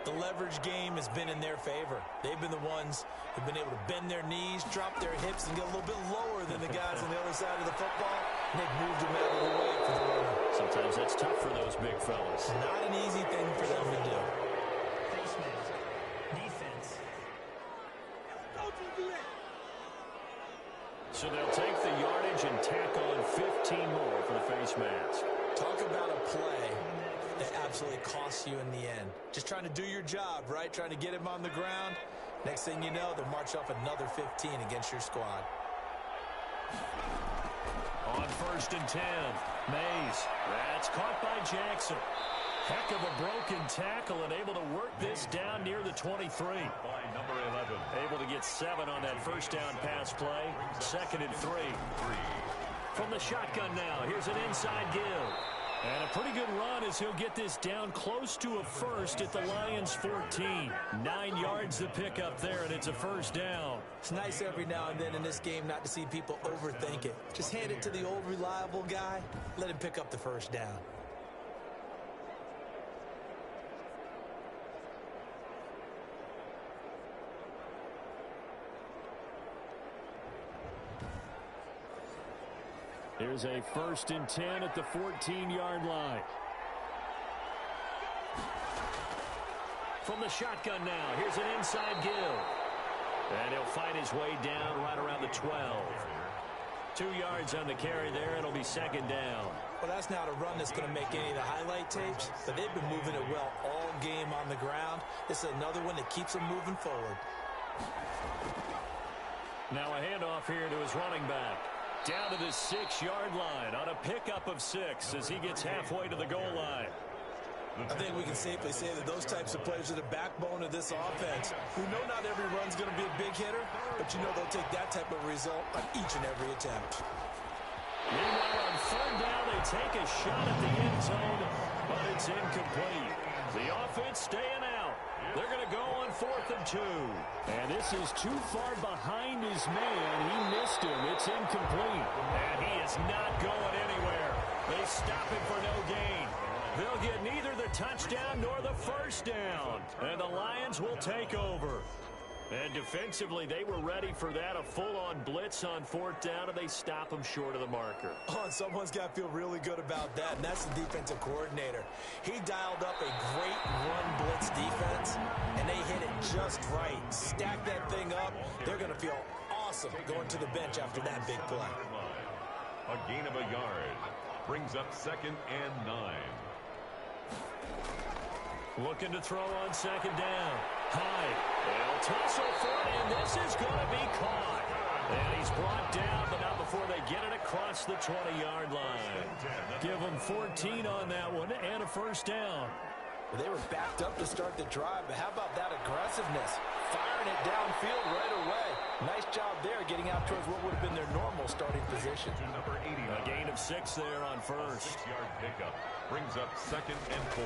The leverage game has been in their favor. They've been the ones who've been able to bend their knees, drop their hips, and get a little bit lower than the guys on the other side of the football. And they've moved them out of the way for the runner. Sometimes that's tough for those big fellas. Not an easy thing for them to do. Defense. So they'll take the yardage and tack on 15 more for the face mask. Talk about a play that absolutely costs you in the end. Just trying to do your job, right? Trying to get him on the ground. Next thing you know, they'll march off another 15 against your squad. On 1st and 10, Mays. That's caught by Jackson. Heck of a broken tackle and able to work this down near the 23. By number 11. Able to get 7 on that first down pass play. 2nd and 3. From the shotgun now, here's an inside give. And a pretty good run as he'll get this down close to a first at the Lions' 14. 9 yards to pick up there, and it's a first down. It's nice every now and then in this game not to see people overthink it. Just hand it to the old reliable guy. Let him pick up the first down. Here's a 1st and 10 at the 14-yard line. From the shotgun now, here's an inside give. And he'll find his way down right around the 12. 2 yards on the carry there. It'll be 2nd down. Well, that's not a run that's going to make any of the highlight tapes, but they've been moving it well all game on the ground. This is another one that keeps them moving forward. Now a handoff here to his running back. Down to the 6-yard line on a pickup of 6 as he gets halfway to the goal line. I think we can safely say that those types of players are the backbone of this offense. We know not every run's going to be a big hitter, but you know they'll take that type of result on each and every attempt. Meanwhile, on 3rd down, they take a shot at the end zone, but it's incomplete. The offense staying out. They're going to go on 4th and 2. And this is too far behind his man. He missed him. It's incomplete. And he is not going anywhere. They stop him for no gain. They'll get neither the touchdown nor the first down. And the Lions will take over. And defensively, they were ready for that, a full-on blitz on 4th down, and they stop him short of the marker. Oh, and someone's got to feel really good about that, and that's the defensive coordinator. He dialed up a great run blitz defense, and they hit it just right. Stack that thing up. They're going to feel awesome going to the bench after that big play. A gain of a yard brings up 2nd and 9. Looking to throw on 2nd down. High. They'll tussle for it, and this is going to be caught. And he's brought down, but not before they get it across the 20-yard line. Give them 14 on that one and a first down. Well, they were backed up to start the drive, but how about that aggressiveness? Firing it downfield right away. Nice job there getting out towards what would have been their normal starting position. Number 80. A gain of 6 there on first. 6-yard pickup brings up 2nd and 4.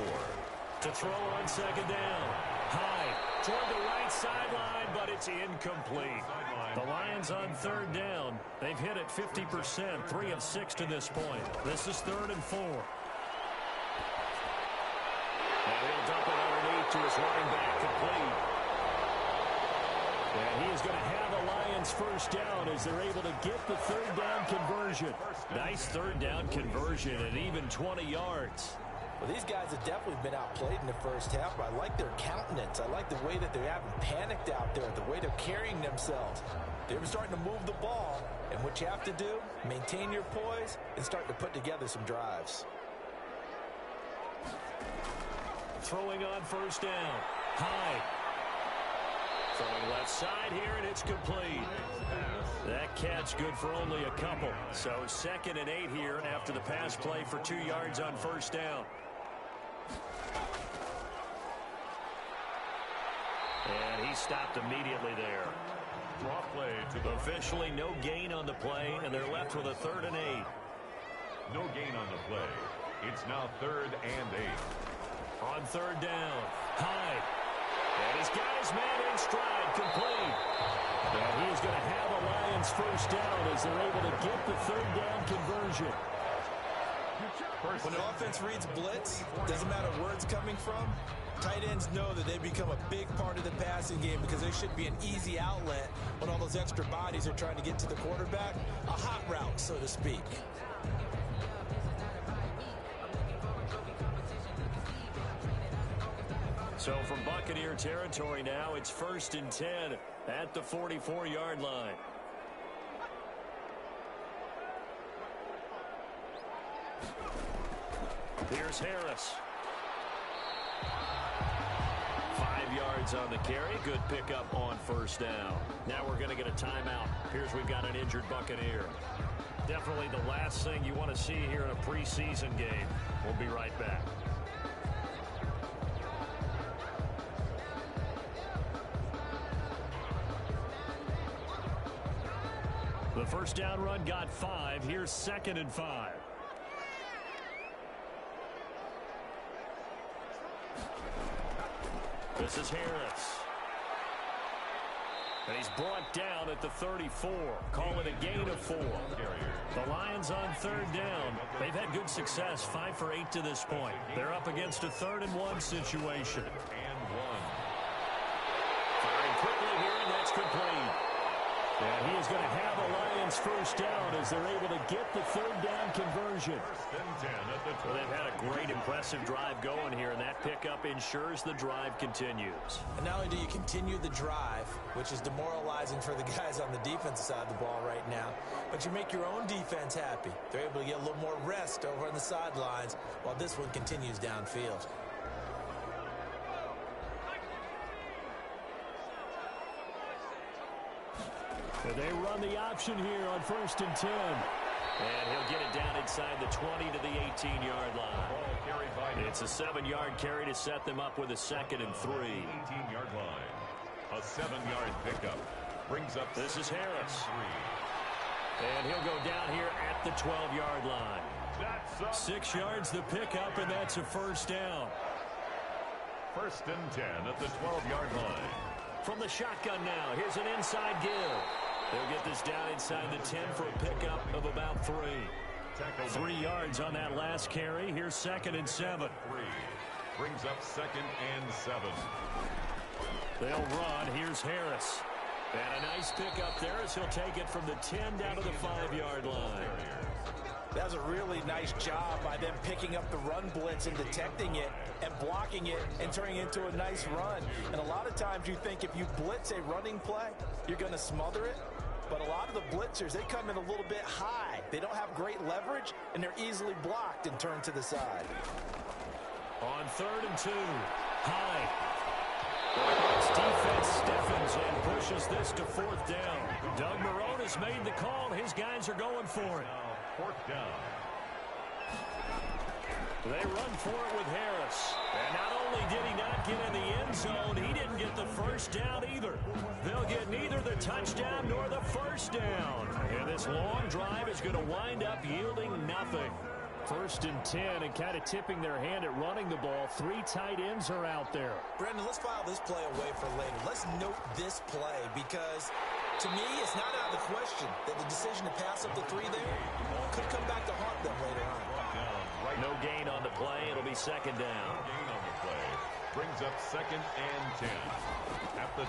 To throw on 2nd down. High toward the right sideline, but it's incomplete. The Lions on 3rd down. They've hit it 50%, 3 of 6 to this point. This is 3rd and 4. And he'll dump it underneath to his running back, complete. And he is going to have a Lions first down as they're able to get the 3rd down conversion. Nice 3rd down conversion at even 20 yards. Well, these guys have definitely been outplayed in the first half, but I like their countenance. I like the way that they haven't panicked out there, the way they're carrying themselves. They're starting to move the ball, and what you have to do, maintain your poise and start to put together some drives. Throwing on 1st down. High. Throwing left side here, and it's complete. That catch good for only a couple. So 2nd and 8 here after the pass play for 2 yards on 1st down. And he stopped immediately there. Draw play to the Officially no gain on the play, and they're left with a 3rd and 8. No gain on the play. It's now 3rd and 8. On 3rd down, Hyde. And he's got his man in stride, complete. And he is going to have a Lions first down as they're able to get the 3rd down conversion. When the offense reads blitz, doesn't matter where it's coming from, tight ends know that they become a big part of the passing game because there should be an easy outlet when all those extra bodies are trying to get to the quarterback. A hot route, so to speak. So from Buccaneer territory now, it's 1st and 10 at the 44-yard line. Here's Harris. 5 yards on the carry. Good pickup on 1st down. Now we're going to get a timeout. Here's we've got an injured Buccaneer. Definitely the last thing you want to see here in a preseason game. We'll be right back. The first down run got 5. Here's 2nd and 5. This is Harris. And he's brought down at the 34. Call it a gain of 4. The Lions on 3rd down. They've had good success, 5 for 8 to this point. They're up against a 3rd and 1 situation. Firing quickly here, and that's complete. And he is going to have a Lions first down as they're able to get the 3rd down conversion. Well, they've had a great, impressive drive going here, and that pickup ensures the drive continues. And not only do you continue the drive, which is demoralizing for the guys on the defensive side of the ball right now, but you make your own defense happy. They're able to get a little more rest over on the sidelines while this one continues downfield. They run the option here on 1st and 10. And he'll get it down inside the 20 to the 18-yard line. It's a 7-yard carry to set them up with a 2nd and 3. 18-yard line. A 7-yard pickup. Brings up. This is Harris. And he'll go down here at the 12-yard line. 6 yards the pickup, and that's a first down. 1st and 10 at the 12-yard line. From the shotgun now, here's an inside give. They'll get this down inside the 10 for a pickup of about 3. 3 yards on that last carry. Here's 2nd and 7. Brings up 2nd and 7. They'll run. Here's Harris. And a nice pickup there as he'll take it from the 10 down to the 5-yard line. That was a really nice job by them picking up the run blitz and detecting it and blocking it and turning it into a nice run. And a lot of times you think if you blitz a running play, you're going to smother it. But a lot of the blitzers, they come in a little bit high. They don't have great leverage, and they're easily blocked and turned to the side. On 3rd and 2, Hyde. Defense stiffens and pushes this to 4th down. Doug Marrone has made the call. His guys are going for it. 4th down. They run for it with Harris. And not only did he not get in the end zone, he didn't get the first down either. They'll get neither the touchdown nor the first down. And this long drive is going to wind up yielding nothing. 1st and 10, and kind of tipping their hand at running the ball. 3 tight ends are out there. Brendan, let's file this play away for later. Let's note this play because, to me, it's not out of the question that the decision to pass up the 3 there could come back to haunt them later on. No gain on the play. It'll be 2nd down. No gain on the play. Brings up 2nd and 10.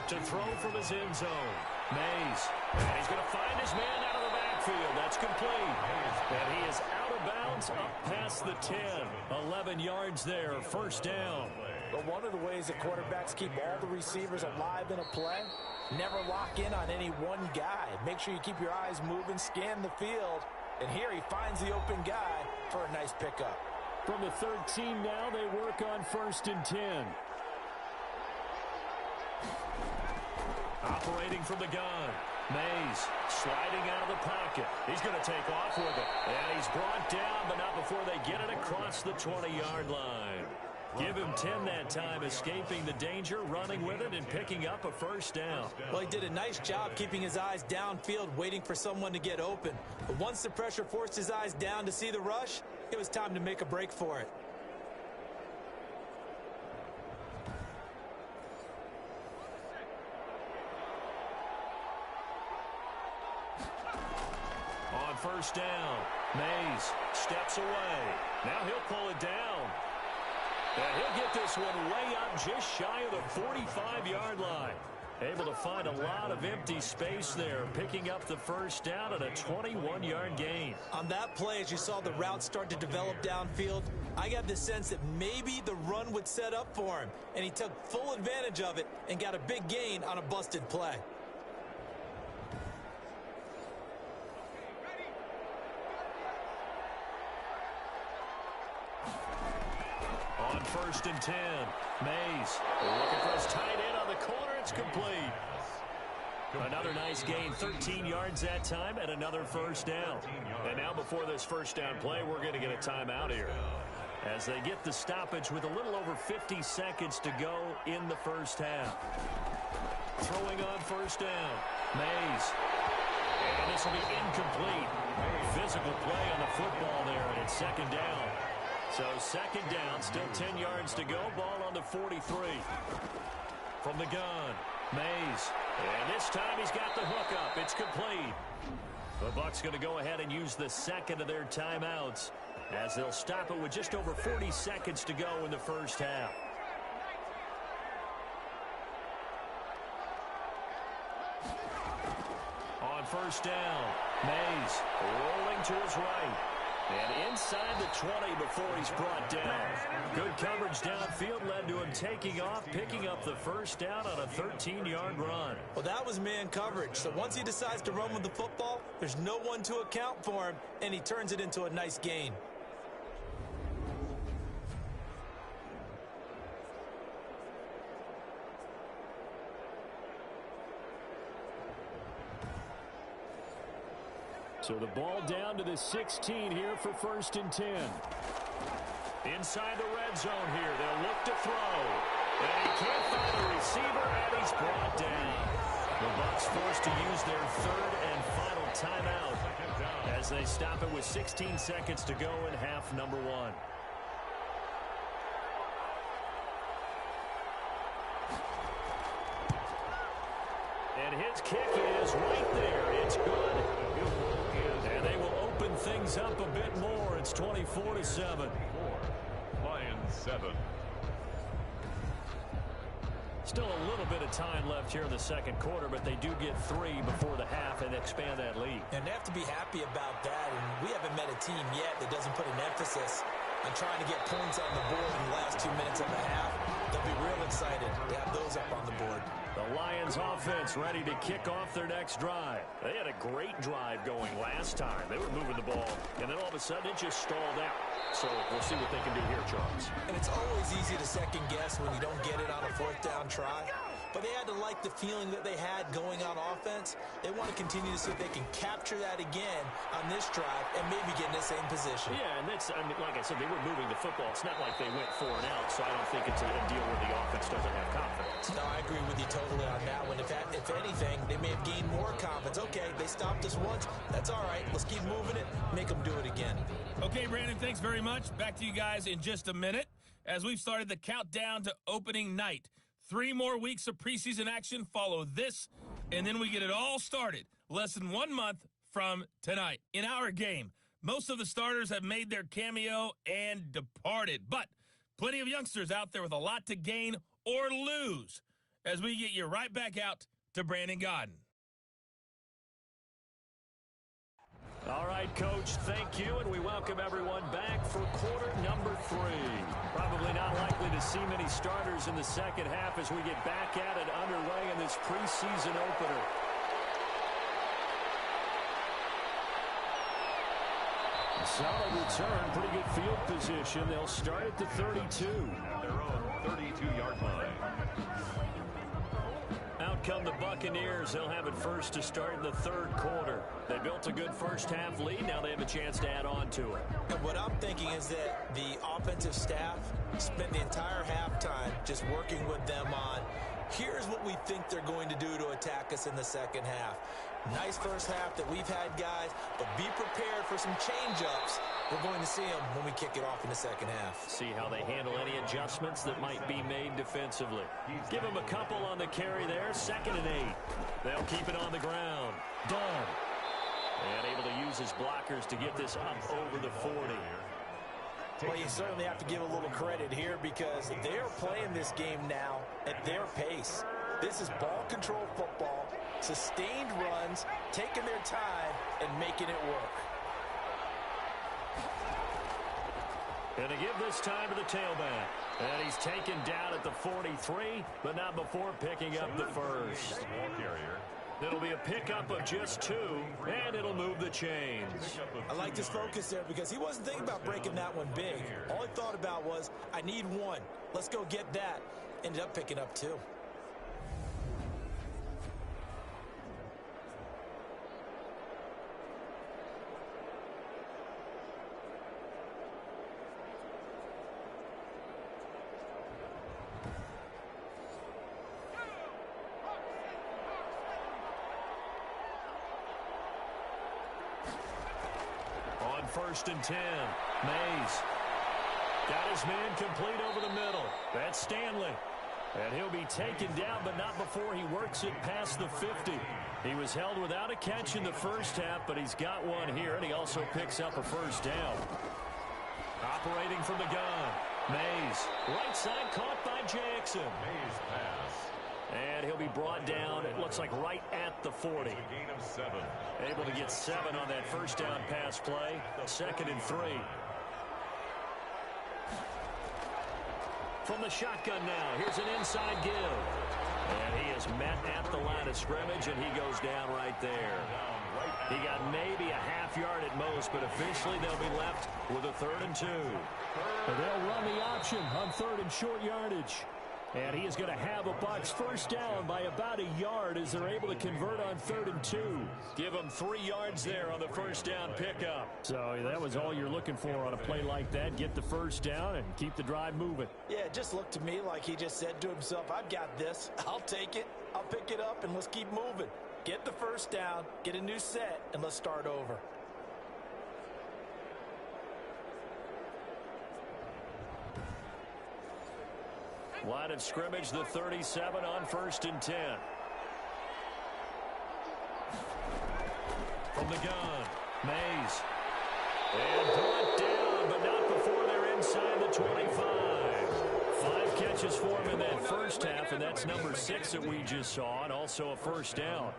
To throw from his end zone. Mays. And he's going to find his man out of the backfield. That's complete. And he is out of bounds up past the 10. 11 yards there. 1st down. But one of the ways that quarterbacks keep all the receivers alive in a play, never lock in on any one guy. Make sure you keep your eyes moving, scan the field. And here he finds the open guy for a nice pickup. From the 13 now, they work on 1st and 10. Operating from the gun. Mays sliding out of the pocket. He's going to take off with it. And he's brought down, but not before they get it across the 20-yard line. Give him 10 that time, escaping the danger, running with it, and picking up a first down. Well, he did a nice job keeping his eyes downfield, waiting for someone to get open. But once the pressure forced his eyes down to see the rush, it was time to make a break for it. On first down, Mays steps away. Now he'll pull it down. And he'll get this one way up just shy of the 45-yard line. Able to find a lot of empty space there, picking up the first down at a 21-yard gain. On that play, as you saw the route start to develop downfield, I got the sense that maybe the run would set up for him, and he took full advantage of it and got a big gain on a busted play. On first and 10, Mays looking for his tight end on the corner. It's complete. Another nice gain, 13 yards that time, and another first down. And now before this first down play, we're going to get a timeout here, as they get the stoppage with a little over 50 seconds to go in the first half. Throwing on first down, Mays. And this will be incomplete. Physical play on the football there, and it's second down. So second down, still 10 yards to go. Ball on the 43. From the gun, Mays. And this time he's got the hook up. It's complete. The Bucs going to go ahead and use the second of their timeouts, as they'll stop it with just over 40 seconds to go in the first half. On first down, Mays rolling to his right. And inside the 20 before he's brought down. Good coverage downfield led to him taking off, picking up the first down on a 13-yard run. Well, that was man coverage. So once he decides to run with the football, there's no one to account for him, and he turns it into a nice gain. So the ball down to the 16 here for first and 10. Inside the red zone here, they'll look to throw. And he can't find a receiver, and he's brought down. The Bucs forced to use their third and final timeout, as they stop it with 16 seconds to go in half number one. And his kick is right there. It's good. And they will open things up a bit more. It's 24-7. Lions 7. Still a little bit of time left here in the second quarter, but they do get 3 before the half and expand that lead. And they have to be happy about that. And we haven't met a team yet that doesn't put an emphasis on trying to get points on the board in the last 2 minutes of the half. They'll be real excited to have those up on the board. The Lions offense ready to kick off their next drive. They had a great drive going last time. They were moving the ball, and then all of a sudden it just stalled out. So we'll see what they can do here, Charles. And it's always easy to second guess when you don't get it on a fourth down try. But they had to like the feeling that they had going on offense. They want to continue to see if they can capture that again on this drive and maybe get in the same position. Yeah, and that's, I mean, like I said, they were moving the football. It's not like they went 4 and out, so I don't think it's a deal where the offense doesn't have confidence. No, I agree with you totally on that one. If anything, they may have gained more confidence. Okay, they stopped us once. That's all right. Let's keep moving it. Make them do it again. Okay, Brandon, thanks very much. Back to you guys in just a minute as we've started the countdown to opening night. 3 more weeks of preseason action follow this, and then we get it all started less than 1 month from tonight. In our game, most of the starters have made their cameo and departed, but plenty of youngsters out there with a lot to gain or lose as we get you right back out to Brandon Godden. All right, Coach, thank you, and we welcome everyone back for quarter number 3. Probably not likely to see many starters in the second half as we get back at it underway in this preseason opener. Solid return, pretty good field position. They'll start at the 32. At their own 32-yard line. Out come the Buccaneers. They'll have it first to start in the third quarter. They built a good first half lead. Now they have a chance to add on to it. And what I'm thinking is that the offensive staff Spent the entire halftime just working with them on, here's what we think they're going to do to attack us in the second half. Nice first half that we've had, guys, but be prepared for some change-ups. We're going to see them when we kick it off in the second half. See how they handle any adjustments that might be made defensively. Give them a couple on the carry there. 2nd and 8. They'll keep it on the ground. Dunn. And able to use his blockers to get this up over the 40. Well, you certainly have to give a little credit here because they're playing this game now at their pace. This is ball control football, sustained runs, taking their time, and making it work. And to give this time to the tailback. And he's taken down at the 43, but not before picking up the first. It'll be a pickup of just 2, and it'll move the chains. I like his focus there because he wasn't thinking about breaking that one big. All he thought about was, I need 1. Let's go get that. Ended up picking up 2. On 1st and 10, Mays got his man complete over the middle. That's Stanley. And he'll be taken down, but not before he works it past the 50. He was held without a catch in the first half, but he's got one here, and he also picks up a first down. Operating from the gun, Mays. Right side caught by Jackson. Mays pass. And he'll be brought down, it looks like right at the 40. Gain of 7. Able to get 7 on that first down pass play. 2nd and 3. From the shotgun now, here's an inside give. And he is met at the line of scrimmage, and he goes down right there. He got maybe a half-yard at most, but officially they'll be left with a 3rd and 2. They'll run the option on 3rd and short yardage. And he is going to have a Bucs first down by about a yard as they're able to convert on 3rd and 2. Give them 3 yards there on the first down pickup. So that was all you're looking for on a play like that. Get the first down and keep the drive moving. Yeah, it just looked to me like he just said to himself, I've got this. I'll take it. I'll pick it up, and let's keep moving. Get the first down, get a new set, and let's start over. Line of scrimmage, the 37 on 1st and 10. From the gun, Mays. And brought down, but not before they're inside the 25. 5 catches for him in that first half, and that's number 6 that we just saw, and also a first down.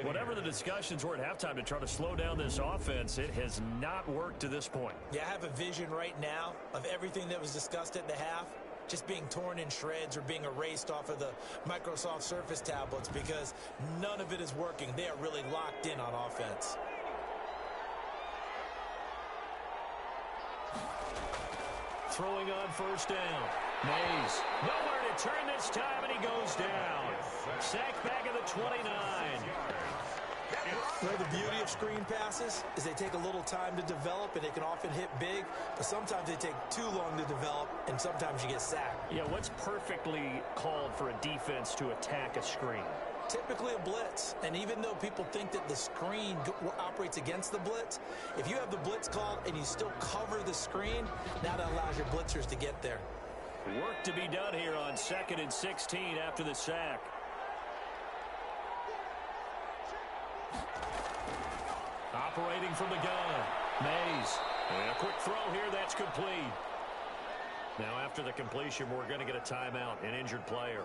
Whatever the discussions were at halftime to try to slow down this offense, it has not worked to this point. Yeah, I have a vision right now of everything that was discussed at the half just being torn in shreds or being erased off of the Microsoft Surface tablets because none of it is working. They are really locked in on offense. Throwing on first down. Mays. Nowhere to turn this time, and he goes down. Sacked back at the 29. Well, the beauty of screen passes is they take a little time to develop, and they can often hit big, but sometimes they take too long to develop, and sometimes you get sacked. Yeah, what's perfectly called for a defense to attack a screen? Typically a blitz, and even though people think that the screen operates against the blitz, if you have the blitz called and you still cover the screen, now that allows your blitzers to get there. Work to be done here on 2nd and 16 after the sack. Operating from the gun, Mays. And a quick throw here, that's complete. Now after the completion, we're going to get a timeout, an injured player.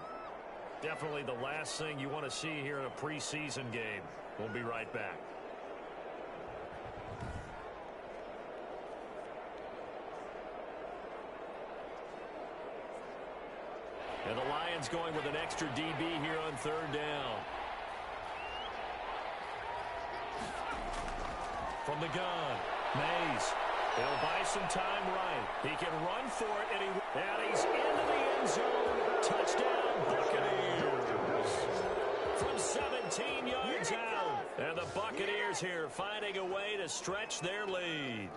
Definitely the last thing you want to see here in a preseason game. We'll be right back. And the Lions going with an extra DB here on 3rd down. From the gun, Mays. He'll buy some time right. He can run for it, and he's into the end zone. Touchdown, Buccaneers. From 17 yards out. And the Buccaneers here finding a way to stretch their lead.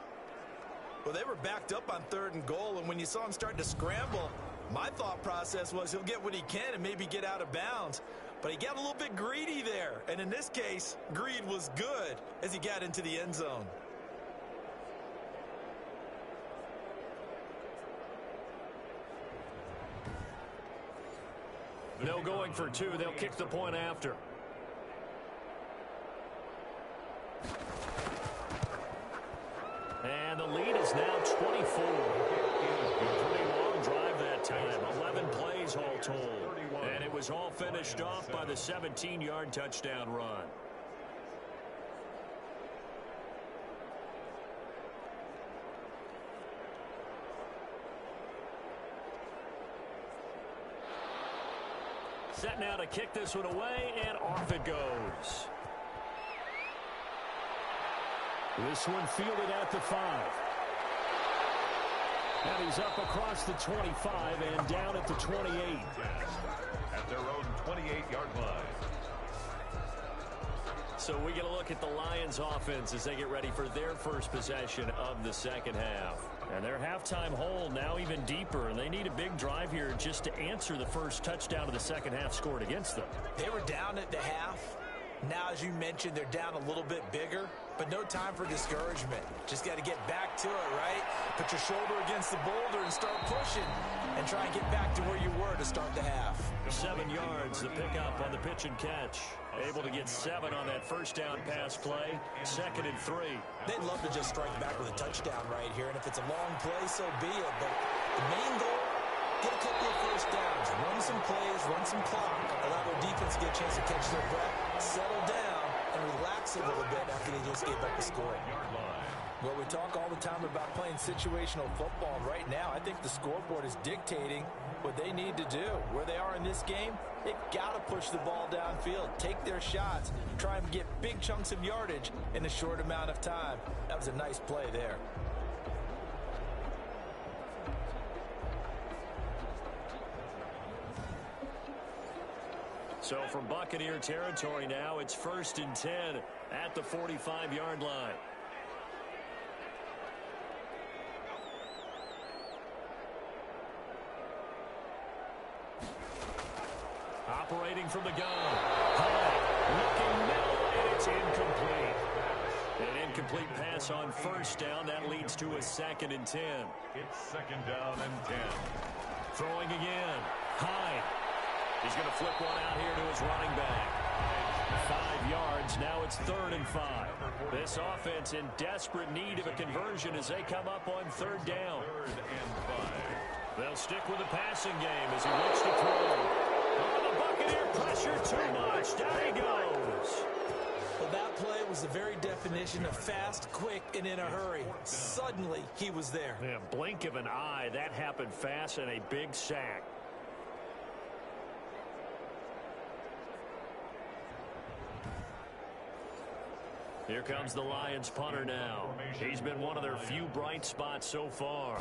Well, they were backed up on 3rd and goal, and when you saw him start to scramble, my thought process was he'll get what he can and maybe get out of bounds. But he got a little bit greedy there, and in this case, greed was good as he got into the end zone. No going for 2. They'll kick the point after. And the lead is now 24. Pretty long drive that time. 11 plays all told. And it was all finished off by the 17-yard touchdown run. Set now to kick this one away, and off it goes. This one fielded at the 5. And he's up across the 25 and down at the 28. At their own 28-yard line. So we get a look at the Lions offense as they get ready for their first possession of the second half. And their halftime hole now even deeper, and they need a big drive here just to answer the first touchdown of the second half scored against them. They were down at the half. Now, as you mentioned, they're down a little bit bigger, but no time for discouragement. Just got to get back to it, right? Put your shoulder against the boulder and start pushing and try and get back to where you were to start the half. 7 yards, the pickup on the pitch and catch. Able to get 7 on that first down pass play. 2nd and 3. They'd love to just strike back with a touchdown right here, and if it's a long play, so be it. But the main goal, get a couple of first downs, run some plays, run some clock, allow their defense to get a chance to catch their breath, settle down, and relax a little bit after they just gave up the score. Well, we talk all the time about playing situational football. Right now, I think the scoreboard is dictating what they need to do. Where they are in this game, they've got to push the ball downfield, take their shots, try and get big chunks of yardage in a short amount of time. That was a nice play there. So from Buccaneer territory now, it's 1st and 10 at the 45-yard line. Operating from the gun. High, looking middle, and it's incomplete. An incomplete pass on first down. That leads to a 2nd and 10. It's 2nd down and 10. Throwing again. High. He's going to flip one out here to his running back. 5 yards. Now it's 3rd and 5. This offense in desperate need of a conversion as they come up on 3rd down. 3rd and 5. They'll stick with the passing game as he looks to throw. Oh, the Buccaneer pressure too much. Down he goes. Well, that play was the very definition of fast, quick, and in a hurry. Suddenly, he was there. Yeah, blink of an eye. That happened fast and a big sack. Here comes the Lions punter now. He's been one of their few bright spots so far.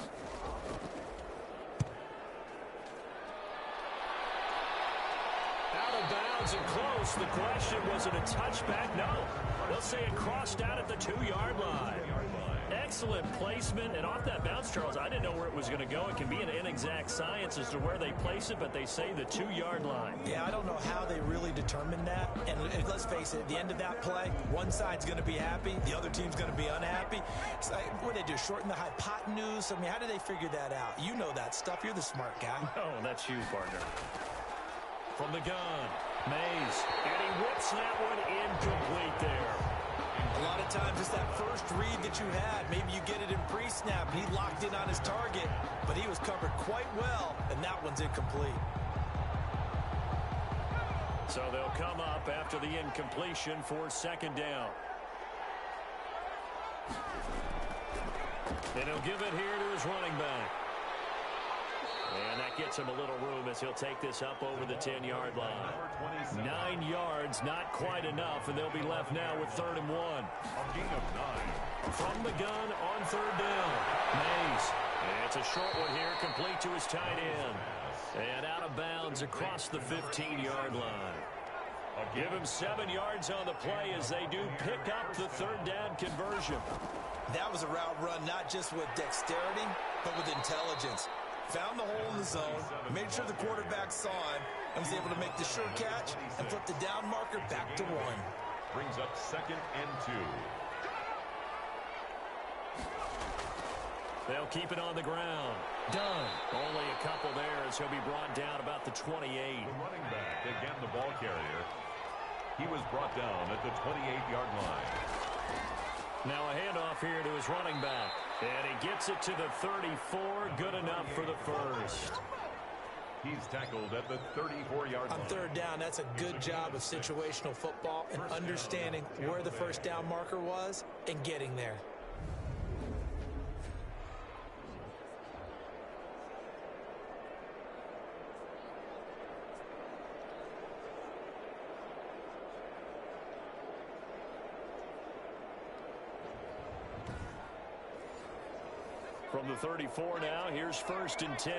Out of bounds and close. The question, was it a touchback? No. They'll say it crossed out at the 2-yard line. Excellent placement, and off that bounce, Charles, I didn't know where it was going to go. It can be an inexact science as to where they place it, but they say the 2-yard line. Yeah, I don't know how they really determined that. And let's face it, at the end of that play, one side's going to be happy, the other team's going to be unhappy. It's like, what do they do, shorten the hypotenuse? I mean, how do they figure that out? You know that stuff. You're the smart guy. No, that's you, partner. From the gun, Mays, and he whips that one incomplete there. A lot of times it's that first read that you had. Maybe you get it in pre-snap, and he locked in on his target, but he was covered quite well, and that one's incomplete. So they'll come up after the incompletion for 2nd down. And he'll give it here to his running back. And that gets him a little room as he'll take this up over the 10-yard line. 9 yards, not quite enough, and they'll be left now with 3rd and 1. A gain of 9. From the gun on 3rd down. Mays. And it's a short one here, complete to his tight end. And out of bounds across the 15-yard line. Give him 7 yards on the play as they do pick up the 3rd down conversion. That was a route run not just with dexterity, but with intelligence. Found the hole in the zone, made sure the quarterback saw him, and was able to make the sure catch and flip the down marker back to 1. Brings up 2nd and 2. They'll keep it on the ground. Done. Only a couple there as he'll be brought down about the 28. The running back, again the ball carrier. He was brought down at the 28-yard line. Now a handoff here to his running back. And he gets it to the 34. Good enough for the first. He's tackled at the 34-yard line. On 3rd down, that's a good job of situational football and understanding where the first down marker was and getting there. From the 34 now, here's 1st and 10.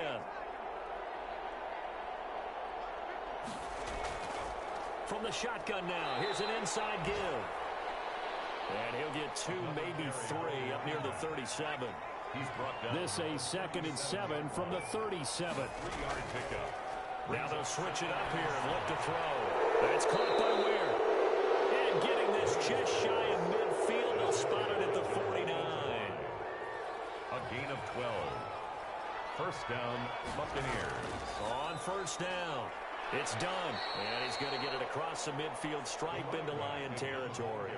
From the shotgun now, here's an inside give. And he'll get 2, maybe 3 up near the 37. He's brought down. This a 2nd and 7 from the 37. 3-yard pickup. Now they'll switch it up here and look to throw. That's caught by Weir. And getting this just shy of midfield, they'll spot it at the 49. A gain of 12. First down, Buccaneers. On 1st down. It's done. And he's going to get it across the midfield stripe into Lion territory.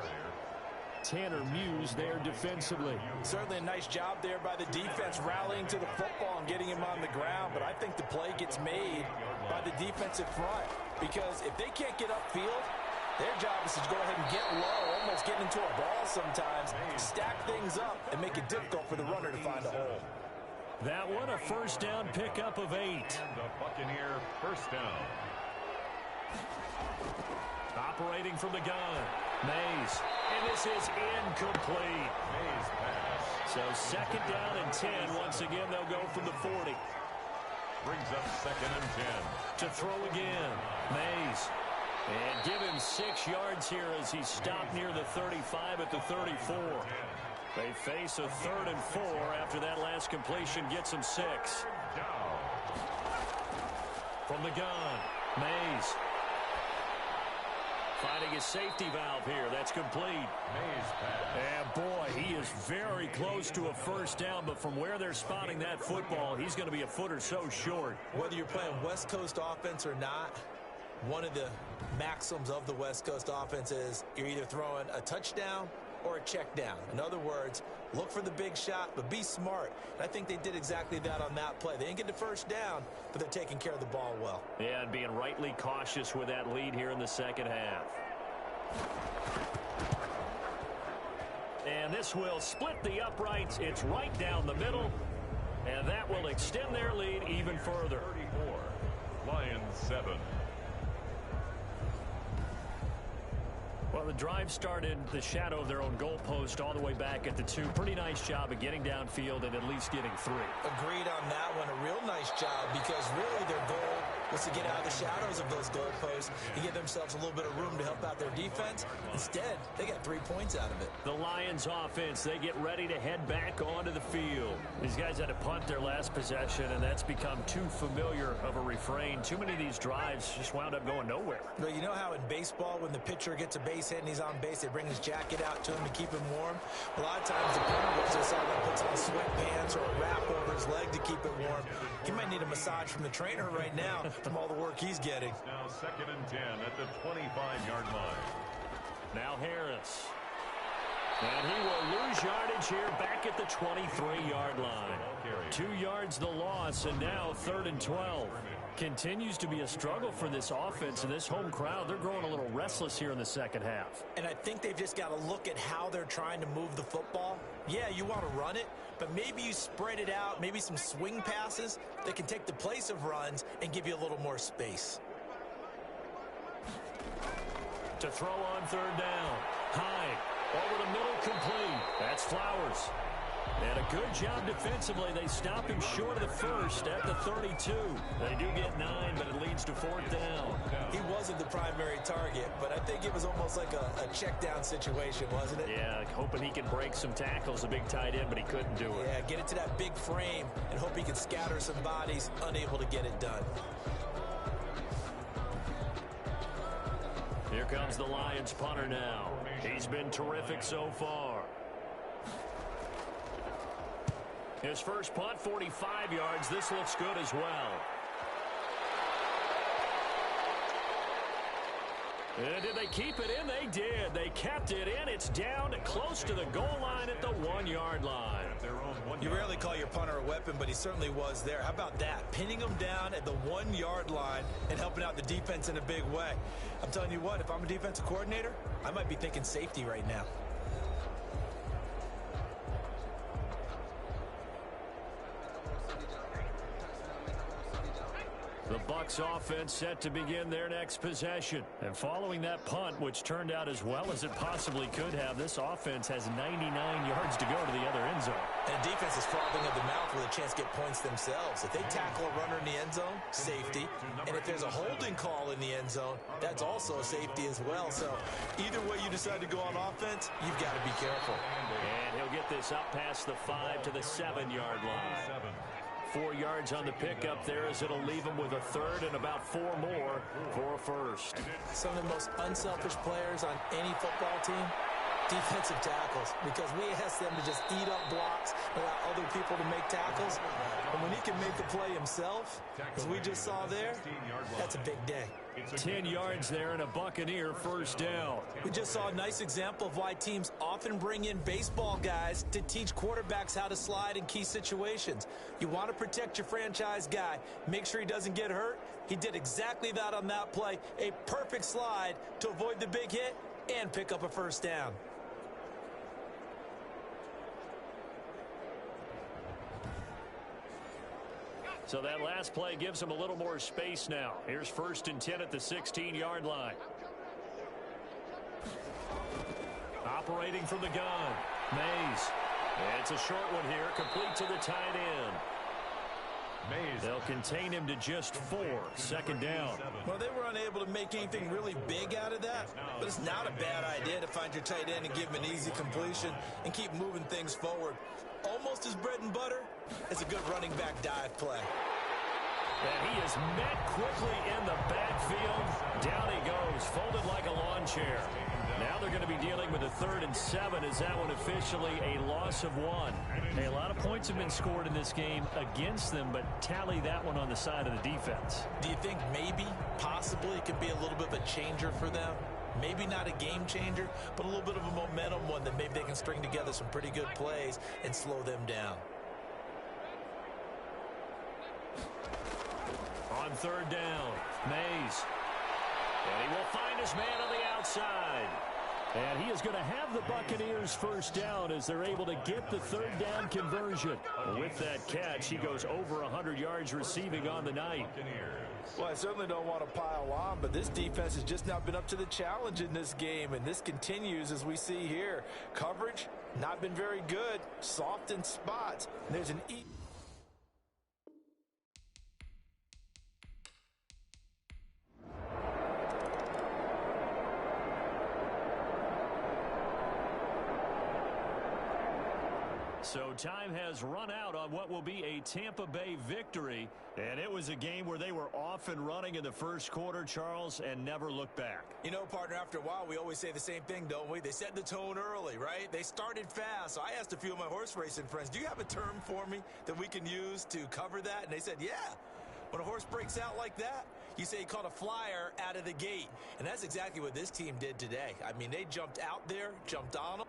Tanner Muse there defensively. Certainly a nice job there by the defense rallying to the football and getting him on the ground, but I think the play gets made by the defensive front because if they can't get upfield, their job is to go ahead and get low, almost getting into a ball sometimes, stack things up, and make it difficult for the runner to find a hole. That one, a first down pickup of 8. And a Buccaneer first down. Operating from the gun, Mays. And this is incomplete. Mays pass. So 2nd down and 10. Once again, they'll go from the 40. Brings up 2nd and 10. To throw again, Mays. And give him 6 yards here as he's stopped near the 35 at the 34. They face a 3rd and 4 after that last completion gets him 6. From the gun, Mays. Finding a safety valve here. That's complete. Mays pass. And boy, he is very close to a first down, but from where they're spotting that football, he's going to be a foot or so short. Whether you're playing West Coast offense or not, one of the maxims of the West Coast offense is you're either throwing a touchdown or a check down. In other words, look for the big shot, but be smart. And I think they did exactly that on that play. They didn't get the first down, but they're taking care of the ball well. Yeah, and being rightly cautious with that lead here in the second half. And this will split the uprights. It's right down the middle, and that will extend their lead even further. 34, Lions 7. Well, the drive started the shadow of their own goalpost all the way back at the 2. Pretty nice job of getting downfield and at least getting 3. Agreed on that one. A real nice job because really their goal was to get out of the shadows of those goalposts and give themselves a little bit of room to help out their defense. Instead, they got 3 points out of it. The Lions offense, they get ready to head back onto the field. These guys had to punt their last possession, and that's become too familiar of a refrain. Too many of these drives just wound up going nowhere. But you know how in baseball, when the pitcher gets a base hit and he's on base, they bring his jacket out to him to keep him warm? A lot of times the punter goes to side and puts on sweatpants or a wrap over his leg to keep it warm. He might need a massage from the trainer right now from all the work he's getting. Now 2nd and 10 at the 25-yard line. Now Harris. And he will lose yardage here back at the 23-yard line. 2 yards the loss, and now 3rd and 12. Continues to be a struggle for this offense and this home crowd. They're growing a little restless here in the second half. And I think they've just got to look at how they're trying to move the football. Yeah, you want to run it, but maybe you spread it out, maybe some swing passes that can take the place of runs and give you a little more space. To throw on 3rd down. High. Over the middle, complete. That's Flowers. And a good job defensively. They stop him short of the first at the 32. They do get 9, but it leads to 4th down. He wasn't the primary target, but I think it was almost like a check down situation, wasn't it? Yeah, hoping he can break some tackles, a big tight end, but he couldn't do it. Yeah, get it to that big frame and hope he can scatter some bodies, unable to get it done. Here comes the Lions punter now. He's been terrific so far. His first punt, 45 yards. This looks good as well. And did they keep it in? They did. They kept it in. It's down close to the goal line at the 1-yard line. You rarely call your punter a weapon, but he certainly was there. How about that? Pinning him down at the 1-yard line and helping out the defense in a big way. I'm telling you what, if I'm a defensive coordinator, I might be thinking safety right now. The Bucs offense set to begin their next possession. And following that punt, which turned out as well as it possibly could have, this offense has 99 yards to go to the other end zone. And defense is frothing at the mouth with a chance to get points themselves. If they tackle a runner in the end zone, safety. And if there's a holding call in the end zone, that's also a safety as well. So either way you decide to go on offense, you've got to be careful. And he'll get this up past the 5 to the 7-yard line. 4 yards on the pickup there as it'll leave him with a 3rd and about 4 more for a first. Some of the most unselfish players on any football team, defensive tackles, because we ask them to just eat up blocks, allow other people to make tackles. And when he can make the play himself, as we just saw there, that's a big day. 10 yards there and a Buccaneer first down. We just saw a nice example of why teams often bring in baseball guys to teach quarterbacks how to slide in key situations. You want to protect your franchise guy. Make sure he doesn't get hurt. He did exactly that on that play. A perfect slide to avoid the big hit and pick up a first down. So that last play gives him a little more space now. Here's 1st and 10 at the 16-yard line. Operating from the gun, Mays. It's a short one here, complete to the tight end. They'll contain him to just 4, 2nd down. Well, they were unable to make anything really big out of that, but it's not a bad idea to find your tight end and give him an easy completion and keep moving things forward. Almost as bread and butter as a good running back dive play. And he is met quickly in the backfield. Down he goes, folded like a lawn chair. Now they're going to be dealing with a 3rd and 7. Is that one officially a loss of 1? Hey, a lot of points have been scored in this game against them, but tally that one on the side of the defense. Do you think maybe, possibly, it could be a little bit of a changer for them? Maybe not a game changer, but a little bit of a momentum one that maybe they can string together some pretty good plays and slow them down. On 3rd down, Mays. And he will find his man on the outside. And he is going to have the Buccaneers first down as they're able to get the 3rd down conversion. With that catch, he goes over 100 yards receiving on the night. Well, I certainly don't want to pile on, but this defense has just not been up to the challenge in this game, and this continues as we see here. Coverage, not been very good, soft in spots. And there's an So time has run out on what will be a Tampa Bay victory. And it was a game where they were off and running in the first quarter, Charles, and never looked back. You know, partner, after a while, we always say the same thing, don't we? They set the tone early, right? They started fast. So I asked a few of my horse racing friends, do you have a term for me that we can use to cover that? And they said, yeah. When a horse breaks out like that, you say he caught a flyer out of the gate. And that's exactly what this team did today. I mean, they jumped out there, jumped on them.